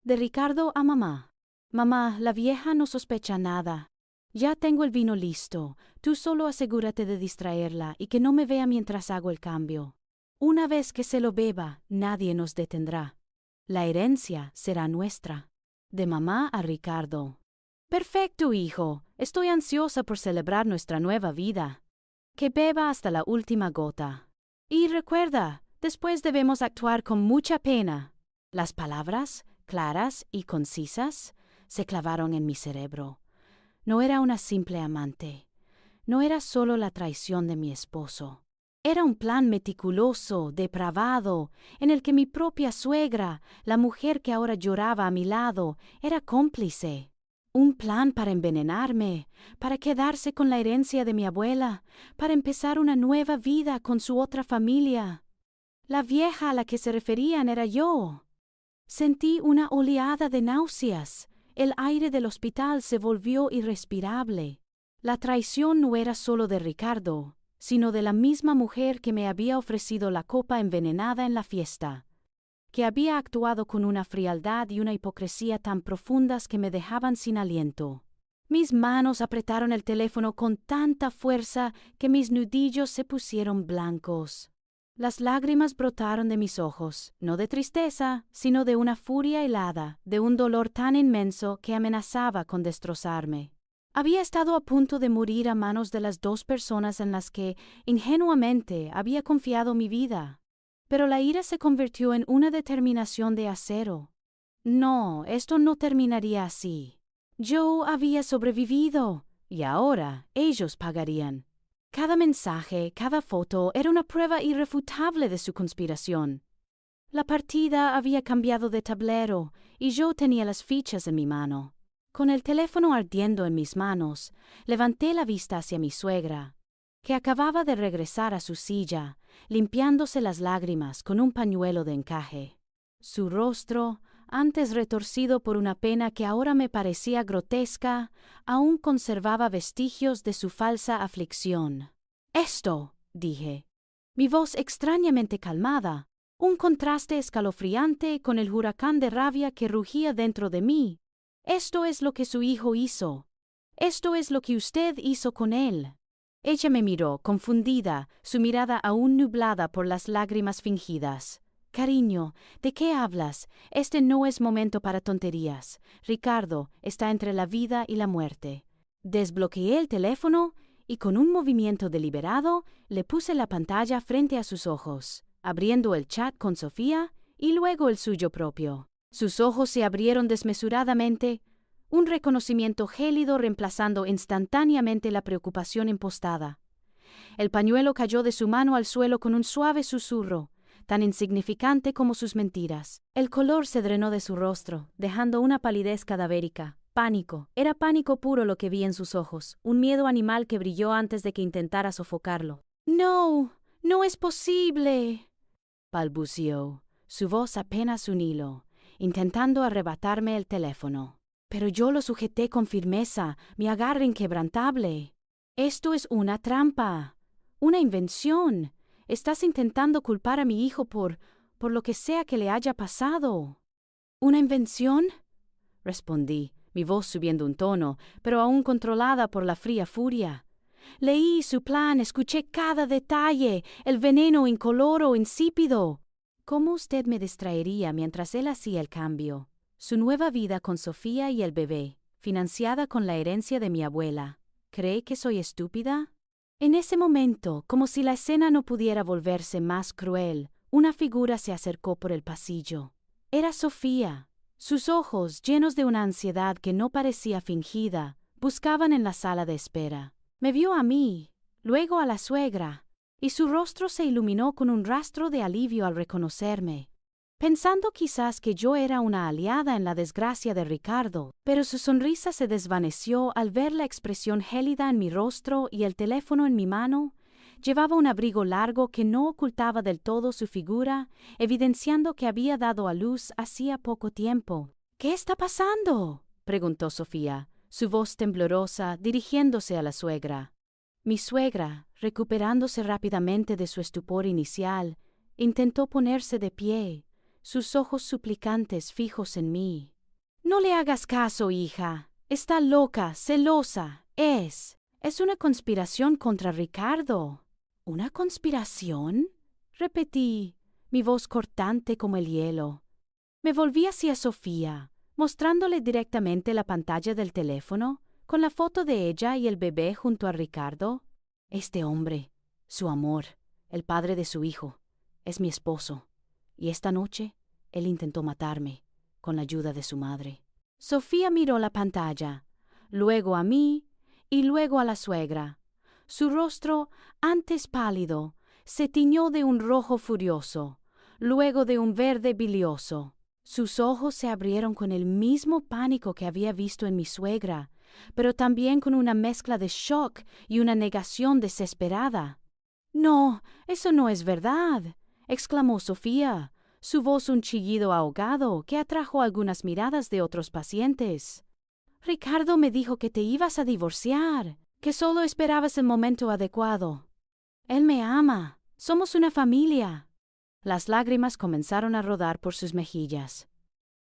De Ricardo a mamá. «Mamá, la vieja no sospecha nada. Ya tengo el vino listo. Tú solo asegúrate de distraerla y que no me vea mientras hago el cambio. Una vez que se lo beba, nadie nos detendrá. La herencia será nuestra». De mamá a Ricardo. «Perfecto, hijo. Estoy ansiosa por celebrar nuestra nueva vida. Que beba hasta la última gota. Y recuerda, después debemos actuar con mucha pena». Las palabras, claras y concisas, se clavaron en mi cerebro. No era una simple amante. No era solo la traición de mi esposo. Era un plan meticuloso, depravado, en el que mi propia suegra, la mujer que ahora lloraba a mi lado, era cómplice. Un plan para envenenarme, para quedarse con la herencia de mi abuela, para empezar una nueva vida con su otra familia. La vieja a la que se referían era yo. Sentí una oleada de náuseas. El aire del hospital se volvió irrespirable. La traición no era solo de Ricardo, sino de la misma mujer que me había ofrecido la copa envenenada en la fiesta, que había actuado con una frialdad y una hipocresía tan profundas que me dejaban sin aliento. Mis manos apretaron el teléfono con tanta fuerza que mis nudillos se pusieron blancos. Las lágrimas brotaron de mis ojos, no de tristeza, sino de una furia helada, de un dolor tan inmenso que amenazaba con destrozarme. Había estado a punto de morir a manos de las dos personas en las que, ingenuamente, había confiado mi vida. Pero la ira se convirtió en una determinación de acero. No, esto no terminaría así. Yo había sobrevivido, y ahora ellos pagarían. Cada mensaje, cada foto era una prueba irrefutable de su conspiración. La partida había cambiado de tablero, y yo tenía las fichas en mi mano. Con el teléfono ardiendo en mis manos, levanté la vista hacia mi suegra, que acababa de regresar a su silla, limpiándose las lágrimas con un pañuelo de encaje. Su rostro, antes retorcido por una pena que ahora me parecía grotesca, aún conservaba vestigios de su falsa aflicción. «Esto», dije, mi voz extrañamente calmada, un contraste escalofriante con el huracán de rabia que rugía dentro de mí. «Esto es lo que su hijo hizo. Esto es lo que usted hizo con él». Ella me miró, confundida, su mirada aún nublada por las lágrimas fingidas. «Cariño, ¿de qué hablas? Este no es momento para tonterías. Ricardo está entre la vida y la muerte». Desbloqueé el teléfono y con un movimiento deliberado le puse la pantalla frente a sus ojos, abriendo el chat con Sofía y luego el suyo propio. Sus ojos se abrieron desmesuradamente, un reconocimiento gélido reemplazando instantáneamente la preocupación impostada. El pañuelo cayó de su mano al suelo con un suave susurro, tan insignificante como sus mentiras. El color se drenó de su rostro, dejando una palidez cadavérica. Pánico. Era pánico puro lo que vi en sus ojos, un miedo animal que brilló antes de que intentara sofocarlo. «No, no es posible», balbuceó, su voz apenas un hilo, intentando arrebatarme el teléfono. Pero yo lo sujeté con firmeza, mi agarre inquebrantable. «Esto es una trampa, una invención. Estás intentando culpar a mi hijo por lo que sea que le haya pasado». «¿Una invención?», respondí, mi voz subiendo un tono, pero aún controlada por la fría furia. «Leí su plan, escuché cada detalle, el veneno incoloro, insípido». ¿Cómo usted me distraería mientras él hacía el cambio? Su nueva vida con Sofía y el bebé, financiada con la herencia de mi abuela. ¿Cree que soy estúpida? En ese momento, como si la escena no pudiera volverse más cruel, una figura se acercó por el pasillo. Era Sofía. Sus ojos, llenos de una ansiedad que no parecía fingida, buscaban en la sala de espera. Me vio a mí, luego a la suegra, y su rostro se iluminó con un rastro de alivio al reconocerme, pensando quizás que yo era una aliada en la desgracia de Ricardo, pero su sonrisa se desvaneció al ver la expresión gélida en mi rostro y el teléfono en mi mano. Llevaba un abrigo largo que no ocultaba del todo su figura, evidenciando que había dado a luz hacía poco tiempo. «¿Qué está pasando?», preguntó Sofía, su voz temblorosa, dirigiéndose a la suegra. Mi suegra, recuperándose rápidamente de su estupor inicial, intentó ponerse de pie, sus ojos suplicantes fijos en mí. «No le hagas caso, hija. Está loca, celosa. Es una conspiración contra Ricardo». «¿Una conspiración?», repetí, mi voz cortante como el hielo. Me volví hacia Sofía, mostrándole directamente la pantalla del teléfono, con la foto de ella y el bebé junto a Ricardo. «Este hombre, su amor, el padre de su hijo, es mi esposo, y esta noche él intentó matarme, con la ayuda de su madre». Sofía miró la pantalla, luego a mí y luego a la suegra. Su rostro, antes pálido, se tiñó de un rojo furioso, luego de un verde bilioso. Sus ojos se abrieron con el mismo pánico que había visto en mi suegra, pero también con una mezcla de shock y una negación desesperada. «No, eso no es verdad», exclamó Sofía, su voz un chillido ahogado que atrajo algunas miradas de otros pacientes. «Ricardo me dijo que te ibas a divorciar, que solo esperabas el momento adecuado. Él me ama, somos una familia». Las lágrimas comenzaron a rodar por sus mejillas.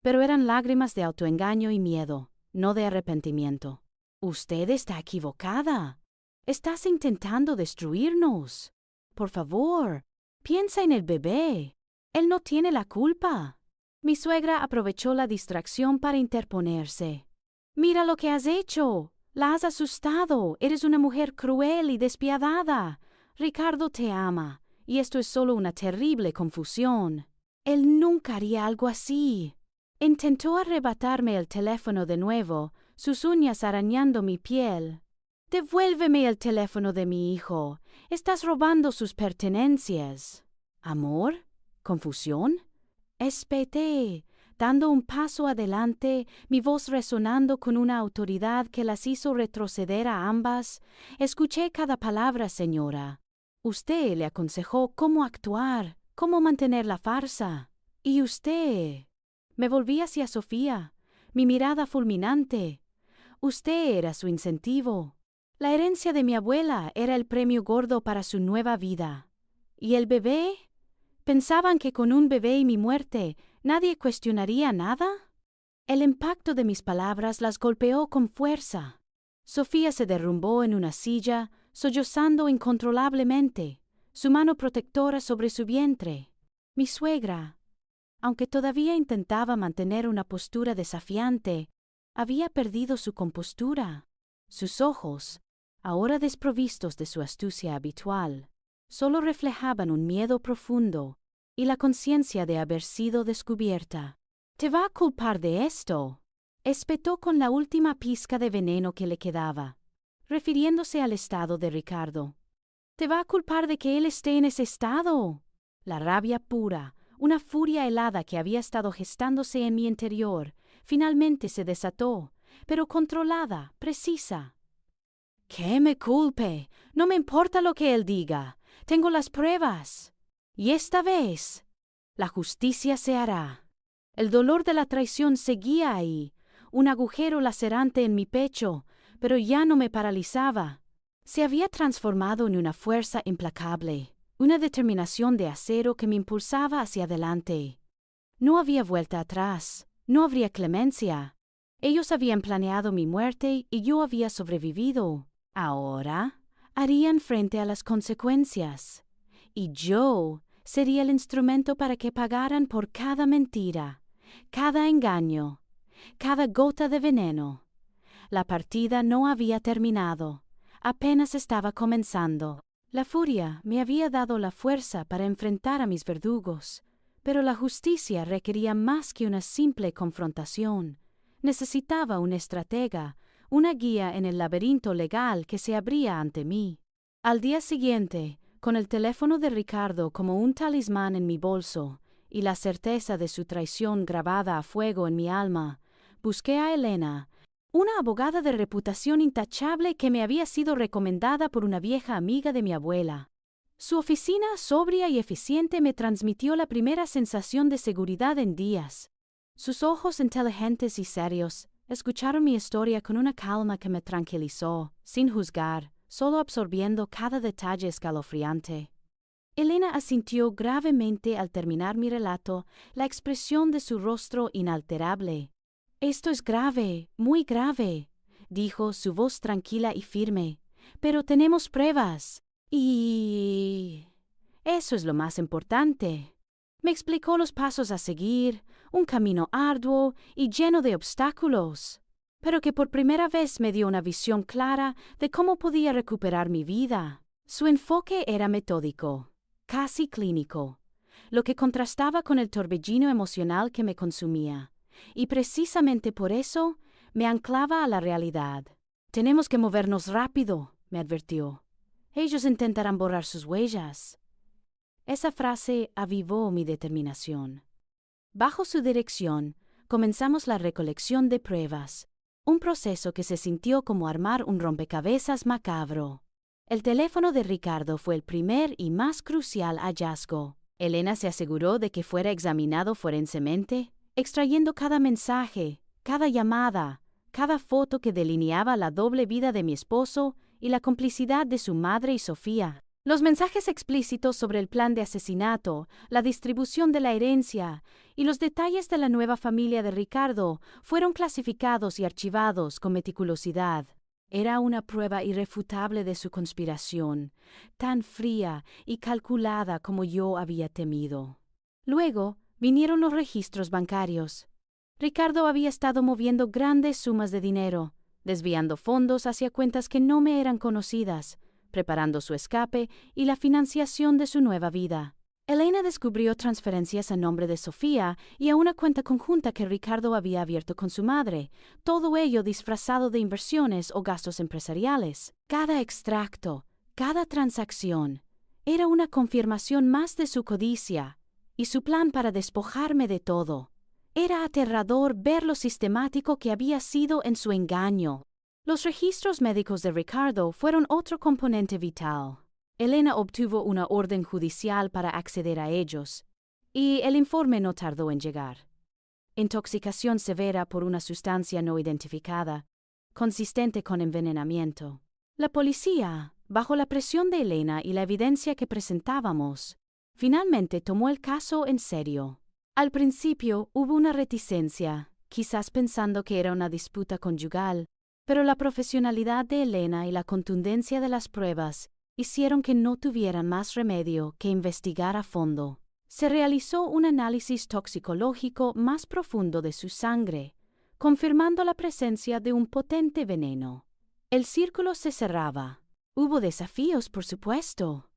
Pero eran lágrimas de autoengaño y miedo, no de arrepentimiento. «Usted está equivocada. Estás intentando destruirnos. Por favor, piensa en el bebé. Él no tiene la culpa». Mi suegra aprovechó la distracción para interponerse. «Mira lo que has hecho. La has asustado. Eres una mujer cruel y despiadada. Ricardo te ama, y esto es solo una terrible confusión. Él nunca haría algo así». Intentó arrebatarme el teléfono de nuevo, sus uñas arañando mi piel. «Devuélveme el teléfono de mi hijo. Estás robando sus pertenencias». ¿Amor? ¿Confusión? Espeté, dando un paso adelante, mi voz resonando con una autoridad que las hizo retroceder a ambas. «Escuché cada palabra, señora. Usted le aconsejó cómo actuar, cómo mantener la farsa. Y usted...» Me volví hacia Sofía, mi mirada fulminante. Usted era su incentivo. La herencia de mi abuela era el premio gordo para su nueva vida. ¿Y el bebé? ¿Pensaban que con un bebé y mi muerte nadie cuestionaría nada? El impacto de mis palabras las golpeó con fuerza. Sofía se derrumbó en una silla, sollozando incontrolablemente, su mano protectora sobre su vientre. Mi suegra, aunque todavía intentaba mantener una postura desafiante, había perdido su compostura. Sus ojos, ahora desprovistos de su astucia habitual, solo reflejaban un miedo profundo y la conciencia de haber sido descubierta. «¿Te va a culpar de esto?», espetó con la última pizca de veneno que le quedaba, refiriéndose al estado de Ricardo. «¿Te va a culpar de que él esté en ese estado?». La rabia pura, una furia helada que había estado gestándose en mi interior, finalmente se desató, pero controlada, precisa. «¡Que me culpe! No me importa lo que él diga. Tengo las pruebas. Y esta vez, la justicia se hará». El dolor de la traición seguía ahí, un agujero lacerante en mi pecho, pero ya no me paralizaba. Se había transformado en una fuerza implacable, una determinación de acero que me impulsaba hacia adelante. No había vuelta atrás, no habría clemencia. Ellos habían planeado mi muerte y yo había sobrevivido. Ahora harían frente a las consecuencias. Y yo sería el instrumento para que pagaran por cada mentira, cada engaño, cada gota de veneno. La partida no había terminado, apenas estaba comenzando. La furia me había dado la fuerza para enfrentar a mis verdugos, pero la justicia requería más que una simple confrontación. Necesitaba un estratega, una guía en el laberinto legal que se abría ante mí. Al día siguiente, con el teléfono de Ricardo como un talismán en mi bolso y la certeza de su traición grabada a fuego en mi alma, busqué a Elena, una abogada de reputación intachable que me había sido recomendada por una vieja amiga de mi abuela. Su oficina sobria y eficiente me transmitió la primera sensación de seguridad en días. Sus ojos inteligentes y serios escucharon mi historia con una calma que me tranquilizó, sin juzgar, solo absorbiendo cada detalle escalofriante. Elena asintió gravemente al terminar mi relato, la expresión de su rostro inalterable. «Esto es grave, muy grave», dijo, su voz tranquila y firme, «pero tenemos pruebas. Y eso es lo más importante». Me explicó los pasos a seguir, un camino arduo y lleno de obstáculos, pero que por primera vez me dio una visión clara de cómo podía recuperar mi vida. Su enfoque era metódico, casi clínico, lo que contrastaba con el torbellino emocional que me consumía. Y precisamente por eso me anclaba a la realidad. «Tenemos que movernos rápido», me advirtió. «Ellos intentarán borrar sus huellas». Esa frase avivó mi determinación. Bajo su dirección, comenzamos la recolección de pruebas, un proceso que se sintió como armar un rompecabezas macabro. El teléfono de Ricardo fue el primer y más crucial hallazgo. Elena se aseguró de que fuera examinado forensemente, extrayendo cada mensaje, cada llamada, cada foto que delineaba la doble vida de mi esposo y la complicidad de su madre y Sofía. Los mensajes explícitos sobre el plan de asesinato, la distribución de la herencia y los detalles de la nueva familia de Ricardo fueron clasificados y archivados con meticulosidad. Era una prueba irrefutable de su conspiración, tan fría y calculada como yo había temido. Luego vinieron los registros bancarios. Ricardo había estado moviendo grandes sumas de dinero, desviando fondos hacia cuentas que no me eran conocidas, preparando su escape y la financiación de su nueva vida. Elena descubrió transferencias a nombre de Sofía y a una cuenta conjunta que Ricardo había abierto con su madre, todo ello disfrazado de inversiones o gastos empresariales. Cada extracto, cada transacción, era una confirmación más de su codicia y su plan para despojarme de todo. Era aterrador ver lo sistemático que había sido en su engaño. Los registros médicos de Ricardo fueron otro componente vital. Elena obtuvo una orden judicial para acceder a ellos, y el informe no tardó en llegar. Intoxicación severa por una sustancia no identificada, consistente con envenenamiento. La policía, bajo la presión de Elena y la evidencia que presentábamos, finalmente tomó el caso en serio. Al principio hubo una reticencia, quizás pensando que era una disputa conyugal, pero la profesionalidad de Elena y la contundencia de las pruebas hicieron que no tuvieran más remedio que investigar a fondo. Se realizó un análisis toxicológico más profundo de su sangre, confirmando la presencia de un potente veneno. El círculo se cerraba. Hubo desafíos, por supuesto.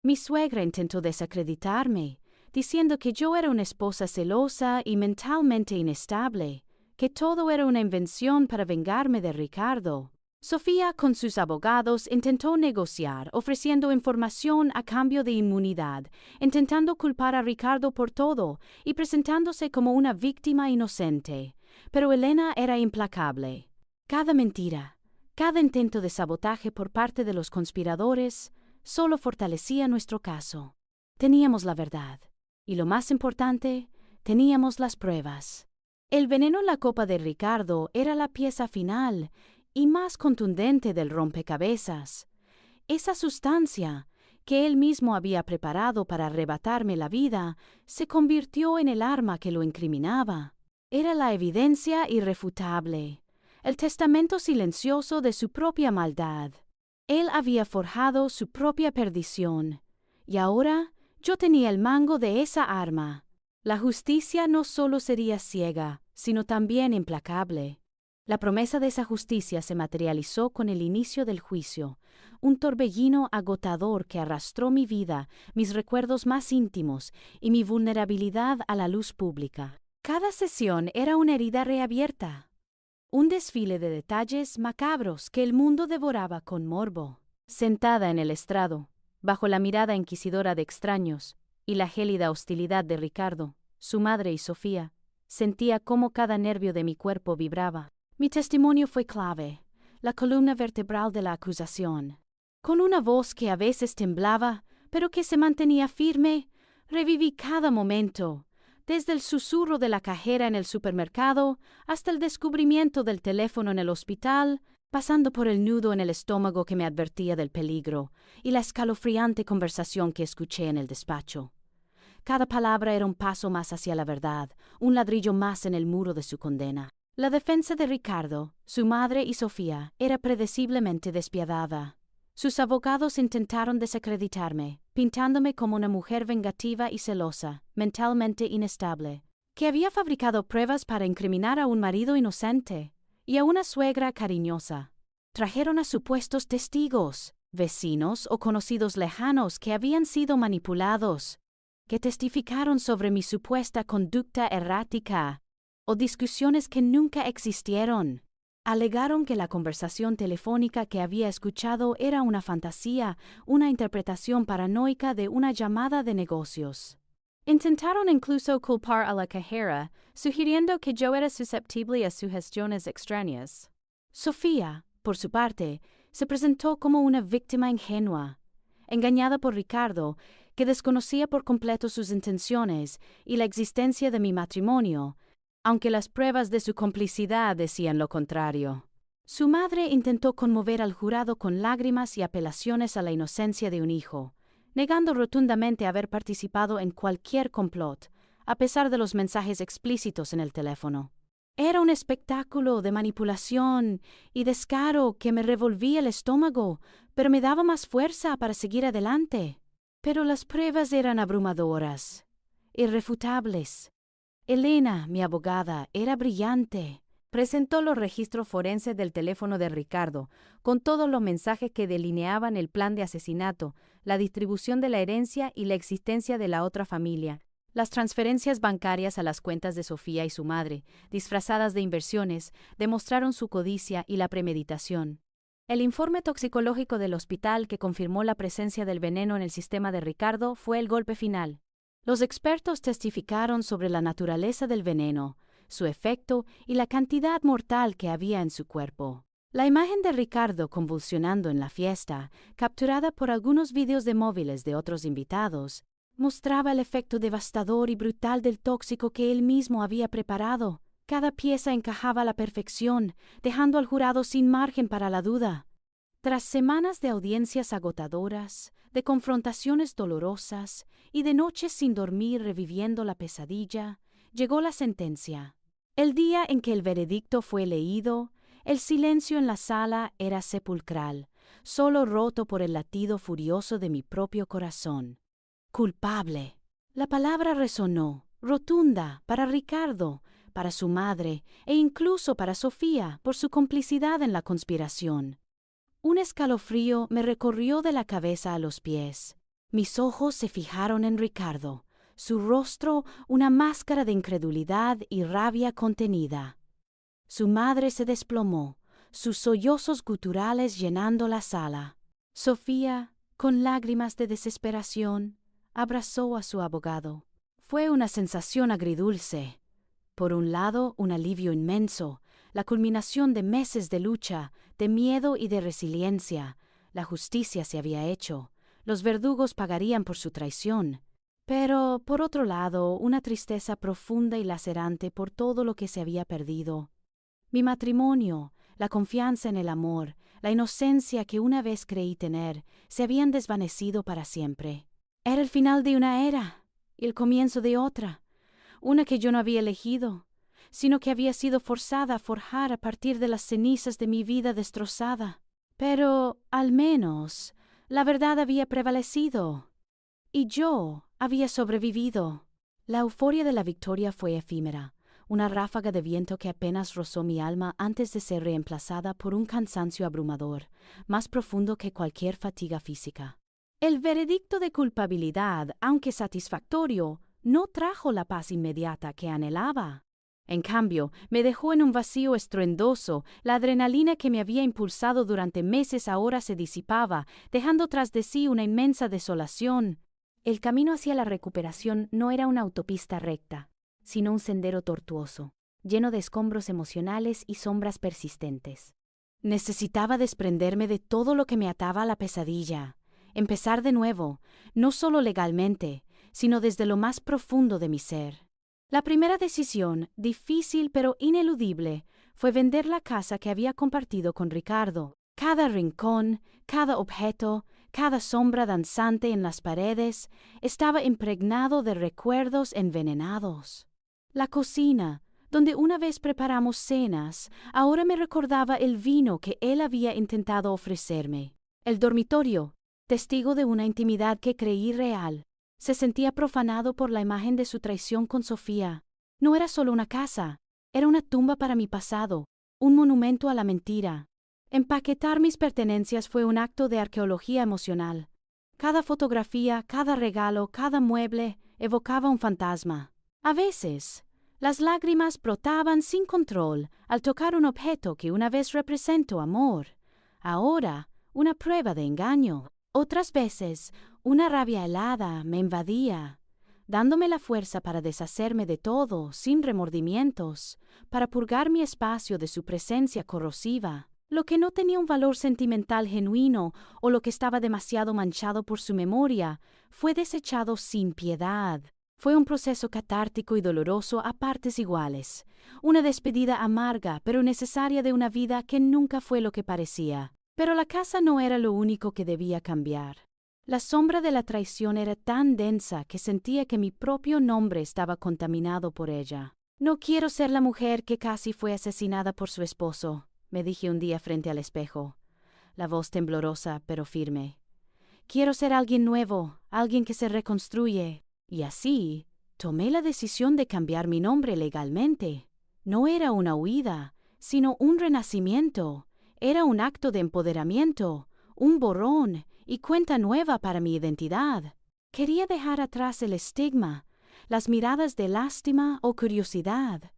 Mi suegra intentó desacreditarme, diciendo que yo era una esposa celosa y mentalmente inestable, que todo era una invención para vengarme de Ricardo. Sofía, con sus abogados, intentó negociar, ofreciendo información a cambio de inmunidad, intentando culpar a Ricardo por todo y presentándose como una víctima inocente. Pero Elena era implacable. Cada mentira, cada intento de sabotaje por parte de los conspiradores, solo fortalecía nuestro caso. Teníamos la verdad. Y lo más importante, teníamos las pruebas. El veneno en la copa de Ricardo era la pieza final y más contundente del rompecabezas. Esa sustancia, que él mismo había preparado para arrebatarme la vida, se convirtió en el arma que lo incriminaba. Era la evidencia irrefutable, el testamento silencioso de su propia maldad. Él había forjado su propia perdición, y ahora yo tenía el mango de esa arma. La justicia no solo sería ciega, sino también implacable. La promesa de esa justicia se materializó con el inicio del juicio, un torbellino agotador que arrastró mi vida, mis recuerdos más íntimos y mi vulnerabilidad a la luz pública. Cada sesión era una herida reabierta, un desfile de detalles macabros que el mundo devoraba con morbo. Sentada en el estrado, bajo la mirada inquisidora de extraños y la gélida hostilidad de Ricardo, su madre y Sofía, sentía cómo cada nervio de mi cuerpo vibraba. Mi testimonio fue clave, la columna vertebral de la acusación. Con una voz que a veces temblaba, pero que se mantenía firme, reviví cada momento, desde el susurro de la cajera en el supermercado hasta el descubrimiento del teléfono en el hospital, pasando por el nudo en el estómago que me advertía del peligro y la escalofriante conversación que escuché en el despacho. Cada palabra era un paso más hacia la verdad, un ladrillo más en el muro de su condena. La defensa de Ricardo, su madre y Sofía era predeciblemente despiadada. Sus abogados intentaron desacreditarme, pintándome como una mujer vengativa y celosa, mentalmente inestable, que había fabricado pruebas para incriminar a un marido inocente y a una suegra cariñosa. Trajeron a supuestos testigos, vecinos o conocidos lejanos que habían sido manipulados, que testificaron sobre mi supuesta conducta errática o discusiones que nunca existieron. Alegaron que la conversación telefónica que había escuchado era una fantasía, una interpretación paranoica de una llamada de negocios. Intentaron incluso culpar a la cajera, sugiriendo que yo era susceptible a sugestiones extrañas. Sofía, por su parte, se presentó como una víctima ingenua, engañada por Ricardo, que desconocía por completo sus intenciones y la existencia de mi matrimonio, aunque las pruebas de su complicidad decían lo contrario. Su madre intentó conmover al jurado con lágrimas y apelaciones a la inocencia de un hijo, negando rotundamente haber participado en cualquier complot, a pesar de los mensajes explícitos en el teléfono. Era un espectáculo de manipulación y descaro que me revolvía el estómago, pero me daba más fuerza para seguir adelante. Pero las pruebas eran abrumadoras, irrefutables. Elena, mi abogada, era brillante. Presentó los registros forenses del teléfono de Ricardo, con todos los mensajes que delineaban el plan de asesinato, la distribución de la herencia y la existencia de la otra familia, las transferencias bancarias a las cuentas de Sofía y su madre, disfrazadas de inversiones, demostraron su codicia y la premeditación. El informe toxicológico del hospital que confirmó la presencia del veneno en el sistema de Ricardo fue el golpe final. Los expertos testificaron sobre la naturaleza del veneno, su efecto y la cantidad mortal que había en su cuerpo. La imagen de Ricardo convulsionando en la fiesta, capturada por algunos vídeos de móviles de otros invitados, mostraba el efecto devastador y brutal del tóxico que él mismo había preparado. Cada pieza encajaba a la perfección, dejando al jurado sin margen para la duda. Tras semanas de audiencias agotadoras, de confrontaciones dolorosas y de noches sin dormir reviviendo la pesadilla, llegó la sentencia. El día en que el veredicto fue leído, el silencio en la sala era sepulcral, solo roto por el latido furioso de mi propio corazón. Culpable. La palabra resonó, rotunda, para Ricardo, para su madre e incluso para Sofía por su complicidad en la conspiración. Un escalofrío me recorrió de la cabeza a los pies. Mis ojos se fijaron en Ricardo, su rostro una máscara de incredulidad y rabia contenida. Su madre se desplomó, sus sollozos guturales llenando la sala. Sofía, con lágrimas de desesperación, abrazó a su abogado. Fue una sensación agridulce. Por un lado, un alivio inmenso, la culminación de meses de lucha, de miedo y de resiliencia. La justicia se había hecho. Los verdugos pagarían por su traición. Pero, por otro lado, una tristeza profunda y lacerante por todo lo que se había perdido. Mi matrimonio, la confianza en el amor, la inocencia que una vez creí tener, se habían desvanecido para siempre. Era el final de una era y el comienzo de otra, una que yo no había elegido, sino que había sido forzada a forjar a partir de las cenizas de mi vida destrozada. Pero, al menos, la verdad había prevalecido, y yo había sobrevivido. La euforia de la victoria fue efímera, una ráfaga de viento que apenas rozó mi alma antes de ser reemplazada por un cansancio abrumador, más profundo que cualquier fatiga física. El veredicto de culpabilidad, aunque satisfactorio, no trajo la paz inmediata que anhelaba. En cambio, me dejó en un vacío estruendoso. La adrenalina que me había impulsado durante meses ahora se disipaba, dejando tras de sí una inmensa desolación. El camino hacia la recuperación no era una autopista recta, sino un sendero tortuoso, lleno de escombros emocionales y sombras persistentes. Necesitaba desprenderme de todo lo que me ataba a la pesadilla, empezar de nuevo, no solo legalmente, sino desde lo más profundo de mi ser. La primera decisión, difícil pero ineludible, fue vender la casa que había compartido con Ricardo. Cada rincón, cada objeto, cada sombra danzante en las paredes estaba impregnado de recuerdos envenenados. La cocina, donde una vez preparamos cenas, ahora me recordaba el vino que él había intentado ofrecerme. El dormitorio, testigo de una intimidad que creí real, se sentía profanado por la imagen de su traición con Sofía. No era solo una casa, era una tumba para mi pasado, un monumento a la mentira. Empaquetar mis pertenencias fue un acto de arqueología emocional. Cada fotografía, cada regalo, cada mueble evocaba un fantasma. A veces, las lágrimas brotaban sin control al tocar un objeto que una vez representó amor, ahora una prueba de engaño. Otras veces, una rabia helada me invadía, dándome la fuerza para deshacerme de todo, sin remordimientos, para purgar mi espacio de su presencia corrosiva. Lo que no tenía un valor sentimental genuino o lo que estaba demasiado manchado por su memoria, fue desechado sin piedad. Fue un proceso catártico y doloroso a partes iguales, una despedida amarga pero necesaria de una vida que nunca fue lo que parecía. Pero la casa no era lo único que debía cambiar. La sombra de la traición era tan densa que sentía que mi propio nombre estaba contaminado por ella. No quiero ser la mujer que casi fue asesinada por su esposo, me dije un día frente al espejo, la voz temblorosa pero firme. Quiero ser alguien nuevo, alguien que se reconstruye. Y así, tomé la decisión de cambiar mi nombre legalmente. No era una huida, sino un renacimiento. Era un acto de empoderamiento, un borrón y cuenta nueva para mi identidad. Quería dejar atrás el estigma, las miradas de lástima o curiosidad,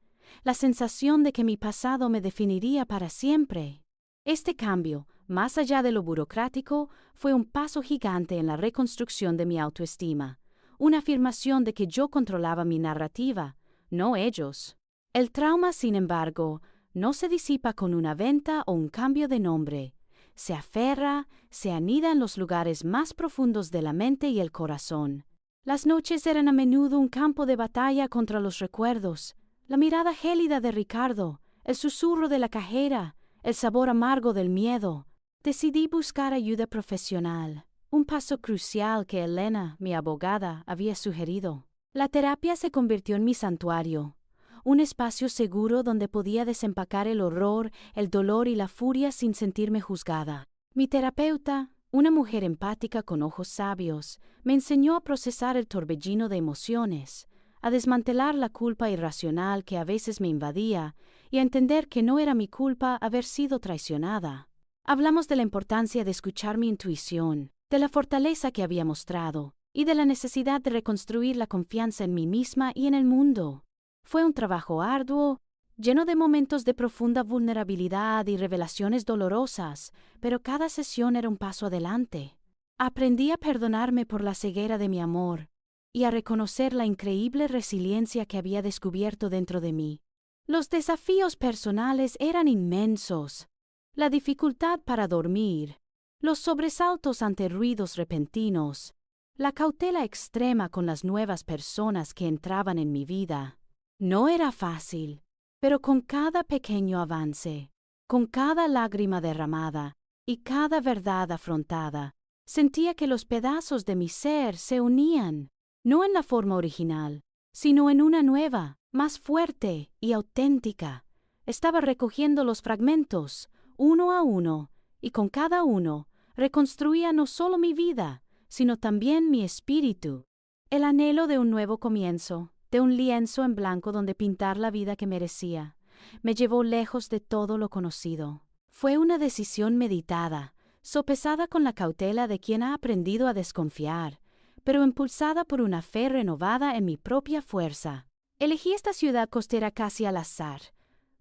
la sensación de que mi pasado me definiría para siempre. Este cambio, más allá de lo burocrático, fue un paso gigante en la reconstrucción de mi autoestima, una afirmación de que yo controlaba mi narrativa, no ellos. El trauma, sin embargo, no se disipa con una venta o un cambio de nombre. Se aferra, se anida en los lugares más profundos de la mente y el corazón. Las noches eran a menudo un campo de batalla contra los recuerdos, la mirada gélida de Ricardo, el susurro de la cajera, el sabor amargo del miedo. Decidí buscar ayuda profesional, un paso crucial que Elena, mi abogada, había sugerido. La terapia se convirtió en mi santuario, un espacio seguro donde podía desempacar el horror, el dolor y la furia sin sentirme juzgada. Mi terapeuta, una mujer empática con ojos sabios, me enseñó a procesar el torbellino de emociones, a desmantelar la culpa irracional que a veces me invadía y a entender que no era mi culpa haber sido traicionada. Hablamos de la importancia de escuchar mi intuición, de la fortaleza que había mostrado y de la necesidad de reconstruir la confianza en mí misma y en el mundo. Fue un trabajo arduo, lleno de momentos de profunda vulnerabilidad y revelaciones dolorosas, pero cada sesión era un paso adelante. Aprendí a perdonarme por la ceguera de mi amor y a reconocer la increíble resiliencia que había descubierto dentro de mí. Los desafíos personales eran inmensos. La dificultad para dormir, los sobresaltos ante ruidos repentinos, la cautela extrema con las nuevas personas que entraban en mi vida. No era fácil, pero con cada pequeño avance, con cada lágrima derramada y cada verdad afrontada, sentía que los pedazos de mi ser se unían, no en la forma original, sino en una nueva, más fuerte y auténtica. Estaba recogiendo los fragmentos, uno a uno, y con cada uno reconstruía no solo mi vida, sino también mi espíritu. El anhelo de un nuevo comienzo, de un lienzo en blanco donde pintar la vida que merecía, me llevó lejos de todo lo conocido. Fue una decisión meditada, sopesada con la cautela de quien ha aprendido a desconfiar, pero impulsada por una fe renovada en mi propia fuerza. Elegí esta ciudad costera casi al azar,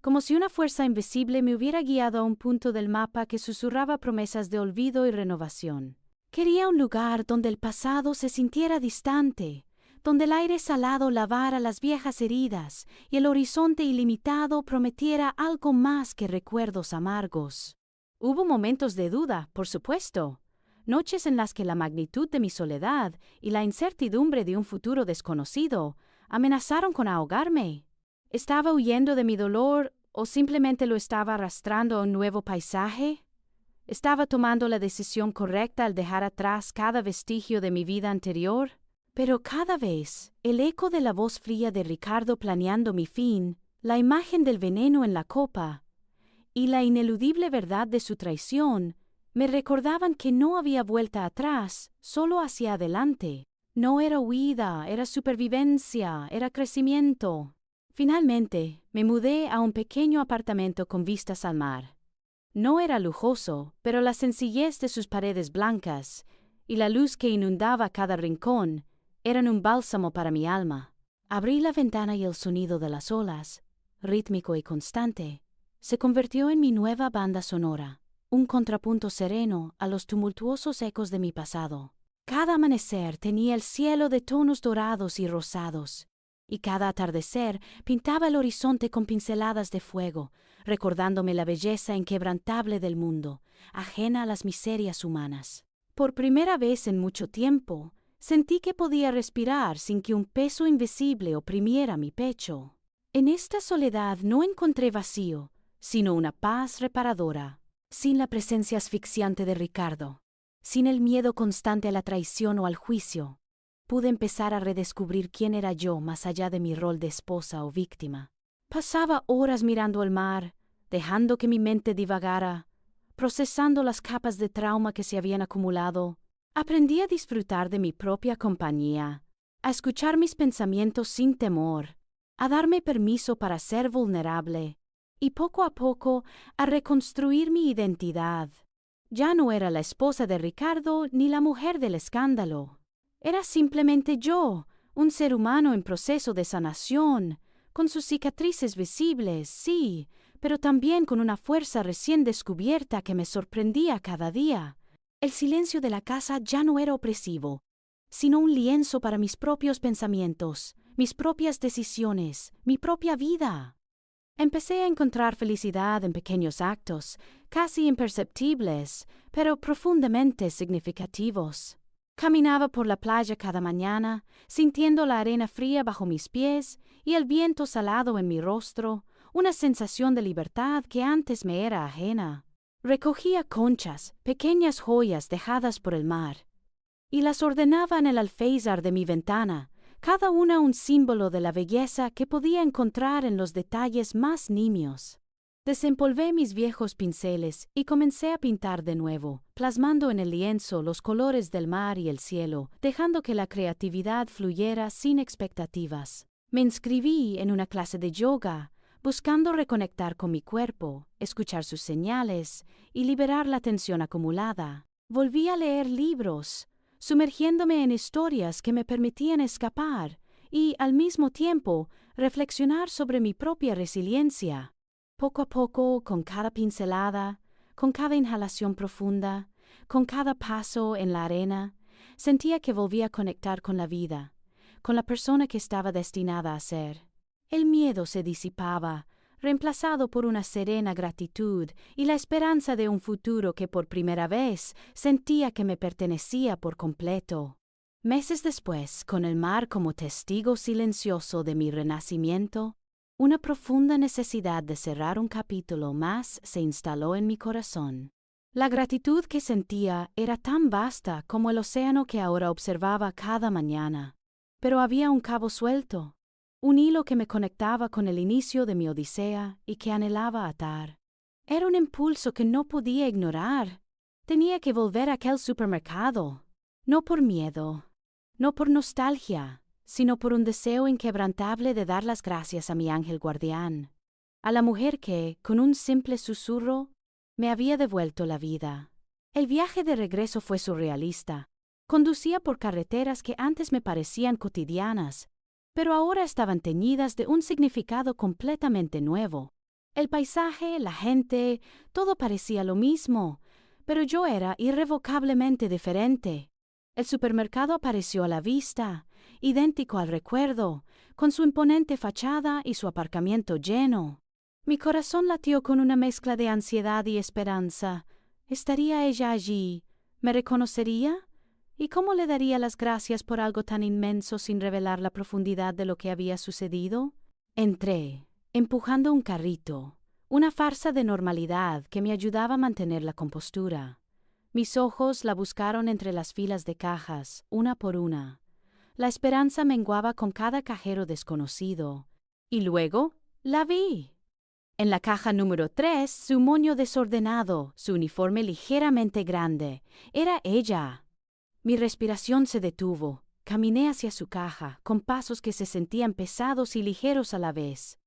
como si una fuerza invisible me hubiera guiado a un punto del mapa que susurraba promesas de olvido y renovación. Quería un lugar donde el pasado se sintiera distante, donde el aire salado lavara las viejas heridas y el horizonte ilimitado prometiera algo más que recuerdos amargos. Hubo momentos de duda, por supuesto, noches en las que la magnitud de mi soledad y la incertidumbre de un futuro desconocido amenazaron con ahogarme. ¿Estaba huyendo de mi dolor o simplemente lo estaba arrastrando a un nuevo paisaje? ¿Estaba tomando la decisión correcta al dejar atrás cada vestigio de mi vida anterior? Pero cada vez, el eco de la voz fría de Ricardo planeando mi fin, la imagen del veneno en la copa y la ineludible verdad de su traición me recordaban que no había vuelta atrás, solo hacia adelante. No era huida, era supervivencia, era crecimiento. Finalmente, me mudé a un pequeño apartamento con vistas al mar. No era lujoso, pero la sencillez de sus paredes blancas y la luz que inundaba cada rincón eran un bálsamo para mi alma. Abrí la ventana y el sonido de las olas, rítmico y constante, se convirtió en mi nueva banda sonora, un contrapunto sereno a los tumultuosos ecos de mi pasado. Cada amanecer tenía el cielo de tonos dorados y rosados, y cada atardecer pintaba el horizonte con pinceladas de fuego, recordándome la belleza inquebrantable del mundo, ajena a las miserias humanas. Por primera vez en mucho tiempo, sentí que podía respirar sin que un peso invisible oprimiera mi pecho. En esta soledad no encontré vacío, sino una paz reparadora, sin la presencia asfixiante de Ricardo, sin el miedo constante a la traición o al juicio. Pude empezar a redescubrir quién era yo más allá de mi rol de esposa o víctima. Pasaba horas mirando el mar, dejando que mi mente divagara, procesando las capas de trauma que se habían acumulado. Aprendí a disfrutar de mi propia compañía, a escuchar mis pensamientos sin temor, a darme permiso para ser vulnerable y poco a poco a reconstruir mi identidad. Ya no era la esposa de Ricardo ni la mujer del escándalo. Era simplemente yo, un ser humano en proceso de sanación, con sus cicatrices visibles, sí, pero también con una fuerza recién descubierta que me sorprendía cada día. El silencio de la casa ya no era opresivo, sino un lienzo para mis propios pensamientos, mis propias decisiones, mi propia vida. Empecé a encontrar felicidad en pequeños actos, casi imperceptibles, pero profundamente significativos. Caminaba por la playa cada mañana, sintiendo la arena fría bajo mis pies y el viento salado en mi rostro, una sensación de libertad que antes me era ajena. Recogía conchas, pequeñas joyas dejadas por el mar, y las ordenaba en el alféizar de mi ventana, cada una un símbolo de la belleza que podía encontrar en los detalles más nimios. Desempolvé mis viejos pinceles y comencé a pintar de nuevo, plasmando en el lienzo los colores del mar y el cielo, dejando que la creatividad fluyera sin expectativas. Me inscribí en una clase de yoga, buscando reconectar con mi cuerpo, escuchar sus señales y liberar la tensión acumulada. Volví a leer libros, sumergiéndome en historias que me permitían escapar y, al mismo tiempo, reflexionar sobre mi propia resiliencia. Poco a poco, con cada pincelada, con cada inhalación profunda, con cada paso en la arena, sentía que volvía a conectar con la vida, con la persona que estaba destinada a ser. El miedo se disipaba, reemplazado por una serena gratitud y la esperanza de un futuro que por primera vez sentía que me pertenecía por completo. Meses después, con el mar como testigo silencioso de mi renacimiento, una profunda necesidad de cerrar un capítulo más se instaló en mi corazón. La gratitud que sentía era tan vasta como el océano que ahora observaba cada mañana, pero había un cabo suelto, un hilo que me conectaba con el inicio de mi odisea y que anhelaba atar. Era un impulso que no podía ignorar. Tenía que volver a aquel supermercado, no por miedo, no por nostalgia, sino por un deseo inquebrantable de dar las gracias a mi ángel guardián, a la mujer que, con un simple susurro, me había devuelto la vida. El viaje de regreso fue surrealista. Conducía por carreteras que antes me parecían cotidianas, pero ahora estaban teñidas de un significado completamente nuevo. El paisaje, la gente, todo parecía lo mismo, pero yo era irrevocablemente diferente. El supermercado apareció a la vista, idéntico al recuerdo, con su imponente fachada y su aparcamiento lleno. Mi corazón latió con una mezcla de ansiedad y esperanza. ¿Estaría ella allí? ¿Me reconocería? ¿Y cómo le daría las gracias por algo tan inmenso sin revelar la profundidad de lo que había sucedido? Entré, empujando un carrito, una farsa de normalidad que me ayudaba a mantener la compostura. Mis ojos la buscaron entre las filas de cajas, una por una. La esperanza menguaba con cada cajero desconocido. Y luego, la vi. En la caja número 3, su moño desordenado, su uniforme ligeramente grande. Era ella. Mi respiración se detuvo. Caminé hacia su caja, con pasos que se sentían pesados y ligeros a la vez.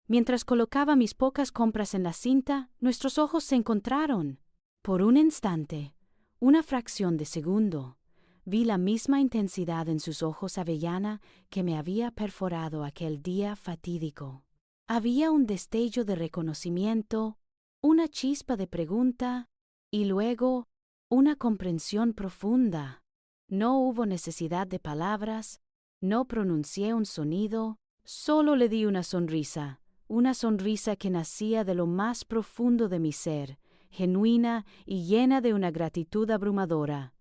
Mientras colocaba mis pocas compras en la cinta, nuestros ojos se encontraron. Por un instante, una fracción de segundo, vi la misma intensidad en sus ojos avellana que me había perforado aquel día fatídico. Había un destello de reconocimiento, una chispa de pregunta y luego una comprensión profunda. No hubo necesidad de palabras, no pronuncié un sonido, solo le di una sonrisa que nacía de lo más profundo de mi ser, genuina y llena de una gratitud abrumadora.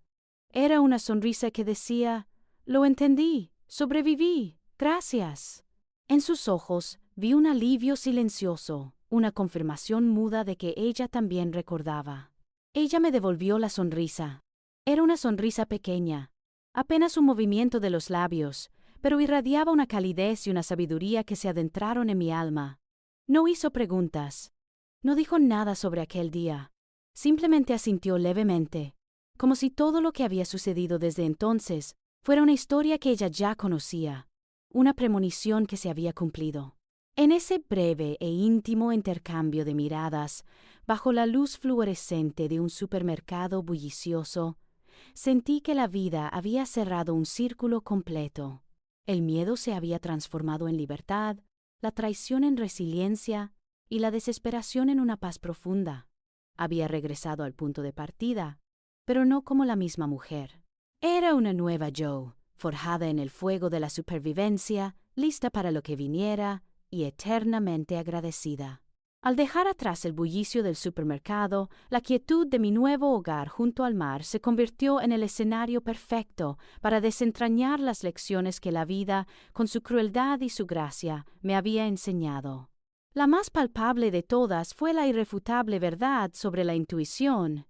Era una sonrisa que decía, lo entendí, sobreviví, gracias. En sus ojos vi un alivio silencioso, una confirmación muda de que ella también recordaba. Ella me devolvió la sonrisa. Era una sonrisa pequeña, apenas un movimiento de los labios, pero irradiaba una calidez y una sabiduría que se adentraron en mi alma. No hizo preguntas. No dijo nada sobre aquel día. Simplemente asintió levemente, como si todo lo que había sucedido desde entonces fuera una historia que ella ya conocía, una premonición que se había cumplido. En ese breve e íntimo intercambio de miradas, bajo la luz fluorescente de un supermercado bullicioso, sentí que la vida había cerrado un círculo completo. El miedo se había transformado en libertad, la traición en resiliencia y la desesperación en una paz profunda. Había regresado al punto de partida, pero no como la misma mujer. Era una nueva Joe, forjada en el fuego de la supervivencia, lista para lo que viniera y eternamente agradecida. Al dejar atrás el bullicio del supermercado, la quietud de mi nuevo hogar junto al mar se convirtió en el escenario perfecto para desentrañar las lecciones que la vida, con su crueldad y su gracia, me había enseñado. La más palpable de todas fue la irrefutable verdad sobre la intuición.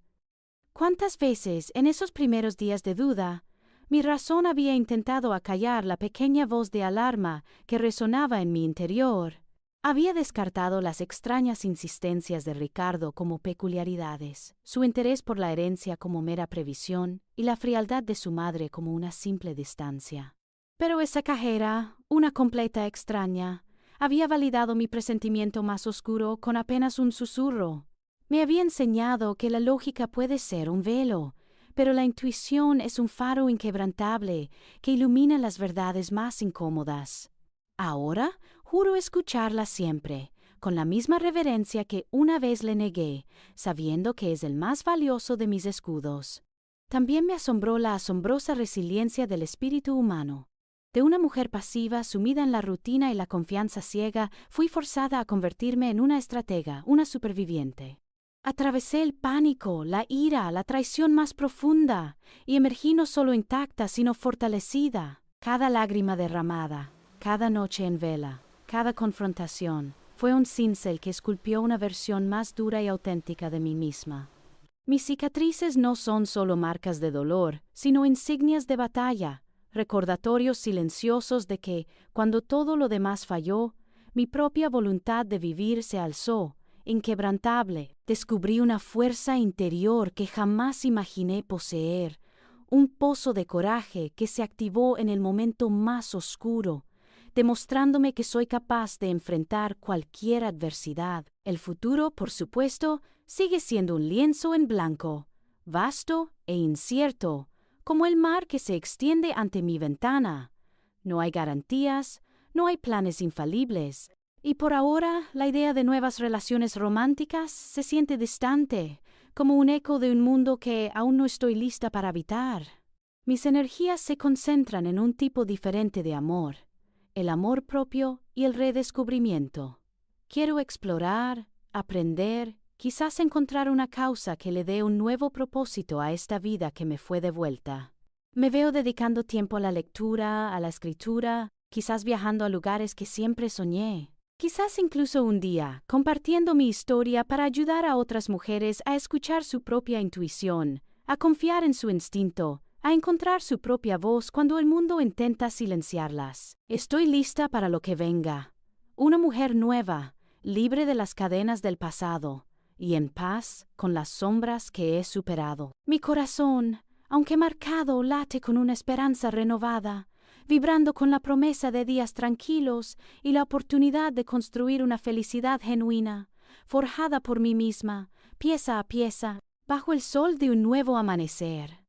¿Cuántas veces, en esos primeros días de duda, mi razón había intentado acallar la pequeña voz de alarma que resonaba en mi interior? Había descartado las extrañas insistencias de Ricardo como peculiaridades, su interés por la herencia como mera previsión y la frialdad de su madre como una simple distancia. Pero esa cajera, una completa extraña, había validado mi presentimiento más oscuro con apenas un susurro. Me había enseñado que la lógica puede ser un velo, pero la intuición es un faro inquebrantable que ilumina las verdades más incómodas. Ahora juro escucharla siempre, con la misma reverencia que una vez le negué, sabiendo que es el más valioso de mis escudos. También me asombró la asombrosa resiliencia del espíritu humano. De una mujer pasiva, sumida en la rutina y la confianza ciega, fui forzada a convertirme en una estratega, una superviviente. Atravesé el pánico, la ira, la traición más profunda, y emergí no solo intacta, sino fortalecida. Cada lágrima derramada, cada noche en vela, cada confrontación, fue un cincel que esculpió una versión más dura y auténtica de mí misma. Mis cicatrices no son solo marcas de dolor, sino insignias de batalla, recordatorios silenciosos de que, cuando todo lo demás falló, mi propia voluntad de vivir se alzó, inquebrantable. Descubrí una fuerza interior que jamás imaginé poseer, un pozo de coraje que se activó en el momento más oscuro, demostrándome que soy capaz de enfrentar cualquier adversidad. El futuro, por supuesto, sigue siendo un lienzo en blanco, vasto e incierto, como el mar que se extiende ante mi ventana. No hay garantías, no hay planes infalibles, y por ahora la idea de nuevas relaciones románticas se siente distante, como un eco de un mundo que aún no estoy lista para habitar. Mis energías se concentran en un tipo diferente de amor, el amor propio y el redescubrimiento. Quiero explorar, aprender, quizás encontrar una causa que le dé un nuevo propósito a esta vida que me fue devuelta. Me veo dedicando tiempo a la lectura, a la escritura, quizás viajando a lugares que siempre soñé. Quizás incluso un día, compartiendo mi historia para ayudar a otras mujeres a escuchar su propia intuición, a confiar en su instinto, a encontrar su propia voz cuando el mundo intenta silenciarlas. Estoy lista para lo que venga. Una mujer nueva, libre de las cadenas del pasado, y en paz con las sombras que he superado. Mi corazón, aunque marcado, late con una esperanza renovada, vibrando con la promesa de días tranquilos y la oportunidad de construir una felicidad genuina, forjada por mí misma, pieza a pieza, bajo el sol de un nuevo amanecer.